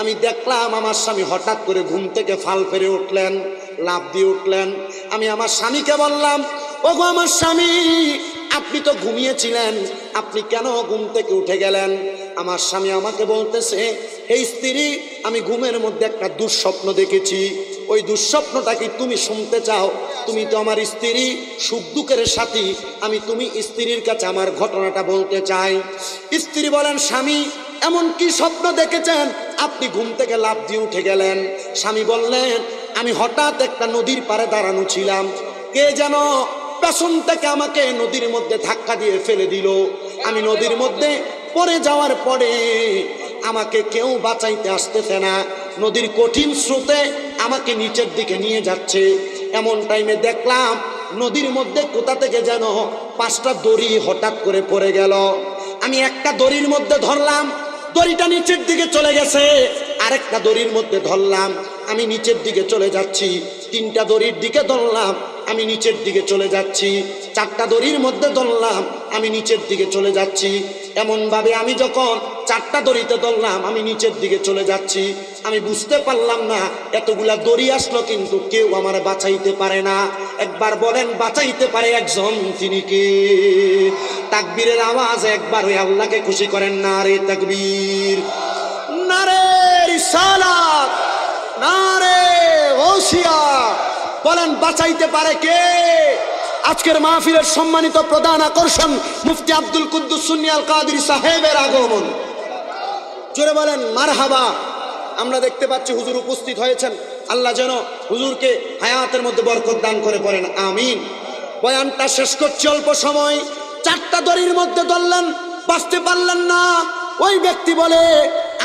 আমি দেখলাম আমার স্বামী হঠাৎ করে ঘুম থেকে ফাল ফেরে উঠলেন, লাফ দিয়ে উঠলেন। আমি আমার স্বামীকে বললাম, ওগো আমার স্বামী, আপনি তো ঘুমিয়েছিলেন, আপনি কেন ঘুম থেকে উঠে গেলেন? আমার স্বামী আমাকে বলতেছে, হে স্ত্রী, আমি ঘুমের মধ্যে একটা দুঃস্বপ্ন দেখেছি। ওই দুঃস্বপ্নটা কি তুমি শুনতে চাও? তুমি তো আমার স্ত্রী, সুখ দুঃখের সাথী, আমি তুমি স্ত্রীর কাছে আমার ঘটনাটা বলতে চাই। স্ত্রী বলেন, স্বামী এমন কি স্বপ্ন দেখেছেন আপনি ঘুম থেকে লাফ দিয়ে উঠে গেলেন? স্বামী বললেন, আমি হঠাৎ একটা নদীর পাড়ে দাঁড়ানো ছিলাম, কে যেন পেছন থেকে আমাকে নদীর মধ্যে ধাক্কা দিয়ে ফেলে দিল। আমি নদীর মধ্যে পড়ে যাওয়ার পরে আমাকে কেউ বাঁচাইতে আসতেছে না, নদীর কঠিন স্রোতে আমাকে নিচের দিকে নিয়ে যাচ্ছে। এমন টাইমে দেখলাম নদীর মধ্যে কোথা থেকে যেন 5টা দড়ি হঠাৎ করে পড়ে গেল। আমি একটা দড়ির মধ্যে ধরলাম, দড়িটা নিচের দিকে চলে গেছে। আরেকটা দড়ির মধ্যে ধরলাম, আমি নিচের দিকে চলে যাচ্ছি। 3টা দড়ির দিকে ধরলাম, আমি নিচের দিকে চলে যাচ্ছি। 4টা দড়ির মধ্যে ধরলাম, আমি নিচের দিকে চলে যাচ্ছি। এমন ভাবে আমি যখন 4টা দড়িতে ধরলাম, আমি নিচের দিকে চলে যাচ্ছি। আমি বুঝতে পারলাম না এতগুলা দড়ি আসলো, কিন্তু কেউ আমার বাঁচাইতে পারে না। একবার বলেন, বাঁচাইতে পারে একজন, তিনি কে? তাকবীরের আওয়াজ একবার ওই আল্লাহকে খুশি করেন, নারে তাকবীর, নারে রিসালাত, নারে গাউসিয়া। বলেন, বাঁচাইতে পারে কে? আজকের মাহফিলের সম্মানিত প্রধান আকর্ষণ মুফতি আব্দুল কুদ্দুস সুন্নি আল কাদেরী সাহেবের আগমন। জোরে বলেন মারহাবা। আমরা দেখতে পাচ্ছি হুজুর উপস্থিত হয়েছেন। আল্লাহ যেন হুজুরকে হায়াতের মধ্যে বরকত দান করে পড়েন, আমিন। বয়ানটা শেষ করছি অল্প সময়। 4টা দড়ির মধ্যে ধরলেন, বাঁচতে পারলেন না। ওই ব্যক্তি বলে,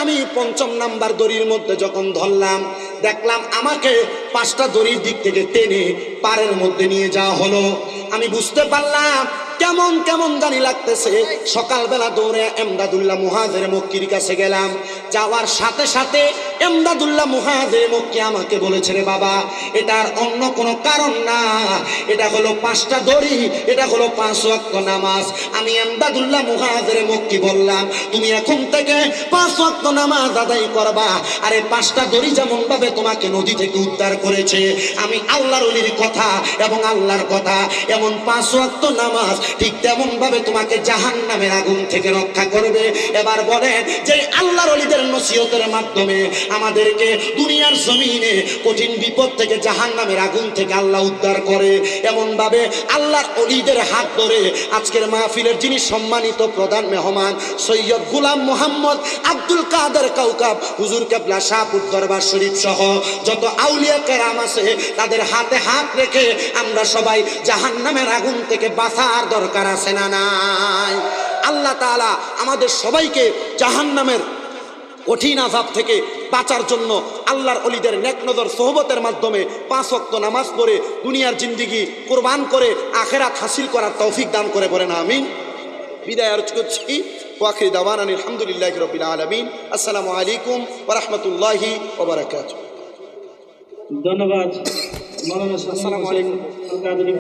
আমি 5ম নাম্বার দড়ির মধ্যে যখন ধরলাম, দেখলাম আমাকে 5টা দড়ির দিক থেকে টেনে পাড়ের মধ্যে নিয়ে যাওয়া হলো। আমি বুঝতে পারলাম কেমন কেমন জানি লাগতেছে। সকালবেলা দৌড়ে এমদাদুল্লাহ মুহাজির মক্কির কাছে গেলাম। যাওয়ার সাথে সাথে এমদাদুল্লাহ মুহাজির মক্কি আমাকে বলেছে, রে বাবা, এটার অন্য কোনো কারণ না, এটা হলো 5টা দড়ি, এটা হলো 5 ওয়াক্ত নামাজ। আমি এমদাদুল্লাহ মুহাজির মক্কি বললাম, তুমি এখন থেকে 5 ওয়াক্ত নামাজ আদায় করবা। আরে 5টা দড়ি যেমন ভাবে তোমাকে নদী থেকে উদ্ধার করেছে, আমি আল্লাহর ওলির কথা এবং আল্লাহর কথা এমন 5 ওয়াক্ত নামাজ ঠিক তেমন ভাবে তোমাকে জাহান্নামের আগুন থেকে রক্ষা করবে। এবার বলেন, যে আল্লাহর ওলিদের নসিহতের মাধ্যমে আমাদেরকে দুনিয়ার জমিনে কঠিন বিপদ থেকে জাহান্নামের আগুন থেকে আল্লাহ উদ্ধার করে, এমন ভাবে আল্লাহর ওলিদের হাত ধরে আজকের মাহফিলের যিনি সম্মানিত প্রধান মেহমান সৈয়দ গোলাম মোহাম্মদ আব্দুল কাদের কাউকাব হুজুর কেবলা শাহপুর দরবার শরীফ সহ যত আউলিয়া কেরাম আছে, তাদের হাতে হাত রেখে আমরা সবাই জাহান্নামের আগুন থেকে বাঁচার দরকার আছে না নাই? আল্লাহ তাআলা আমাদের সবাইকে জাহান্নামের কঠিন আযাব থেকে বাঁচার জন্য আল্লাহর ওলিদের নেক নজর সোহবতের মাধ্যমে 5 ওয়াক্ত নামাজ পড়ে দুনিয়ার জিন্দেগি কুরবান করে আখিরাত হাসিল করার তৌফিক দান করে বলেন আমিন। বিদায় আরজ করছি। ওয়াখির দাওয়ানা আলহামদুলিল্লাহি রাব্বিল আলামিন। আসসালামু আলাইকুম ওয়া রাহমাতুল্লাহি ওয়া বারাকাতুহু। ধন্যবাদ। আসসালামু আলাইকুম।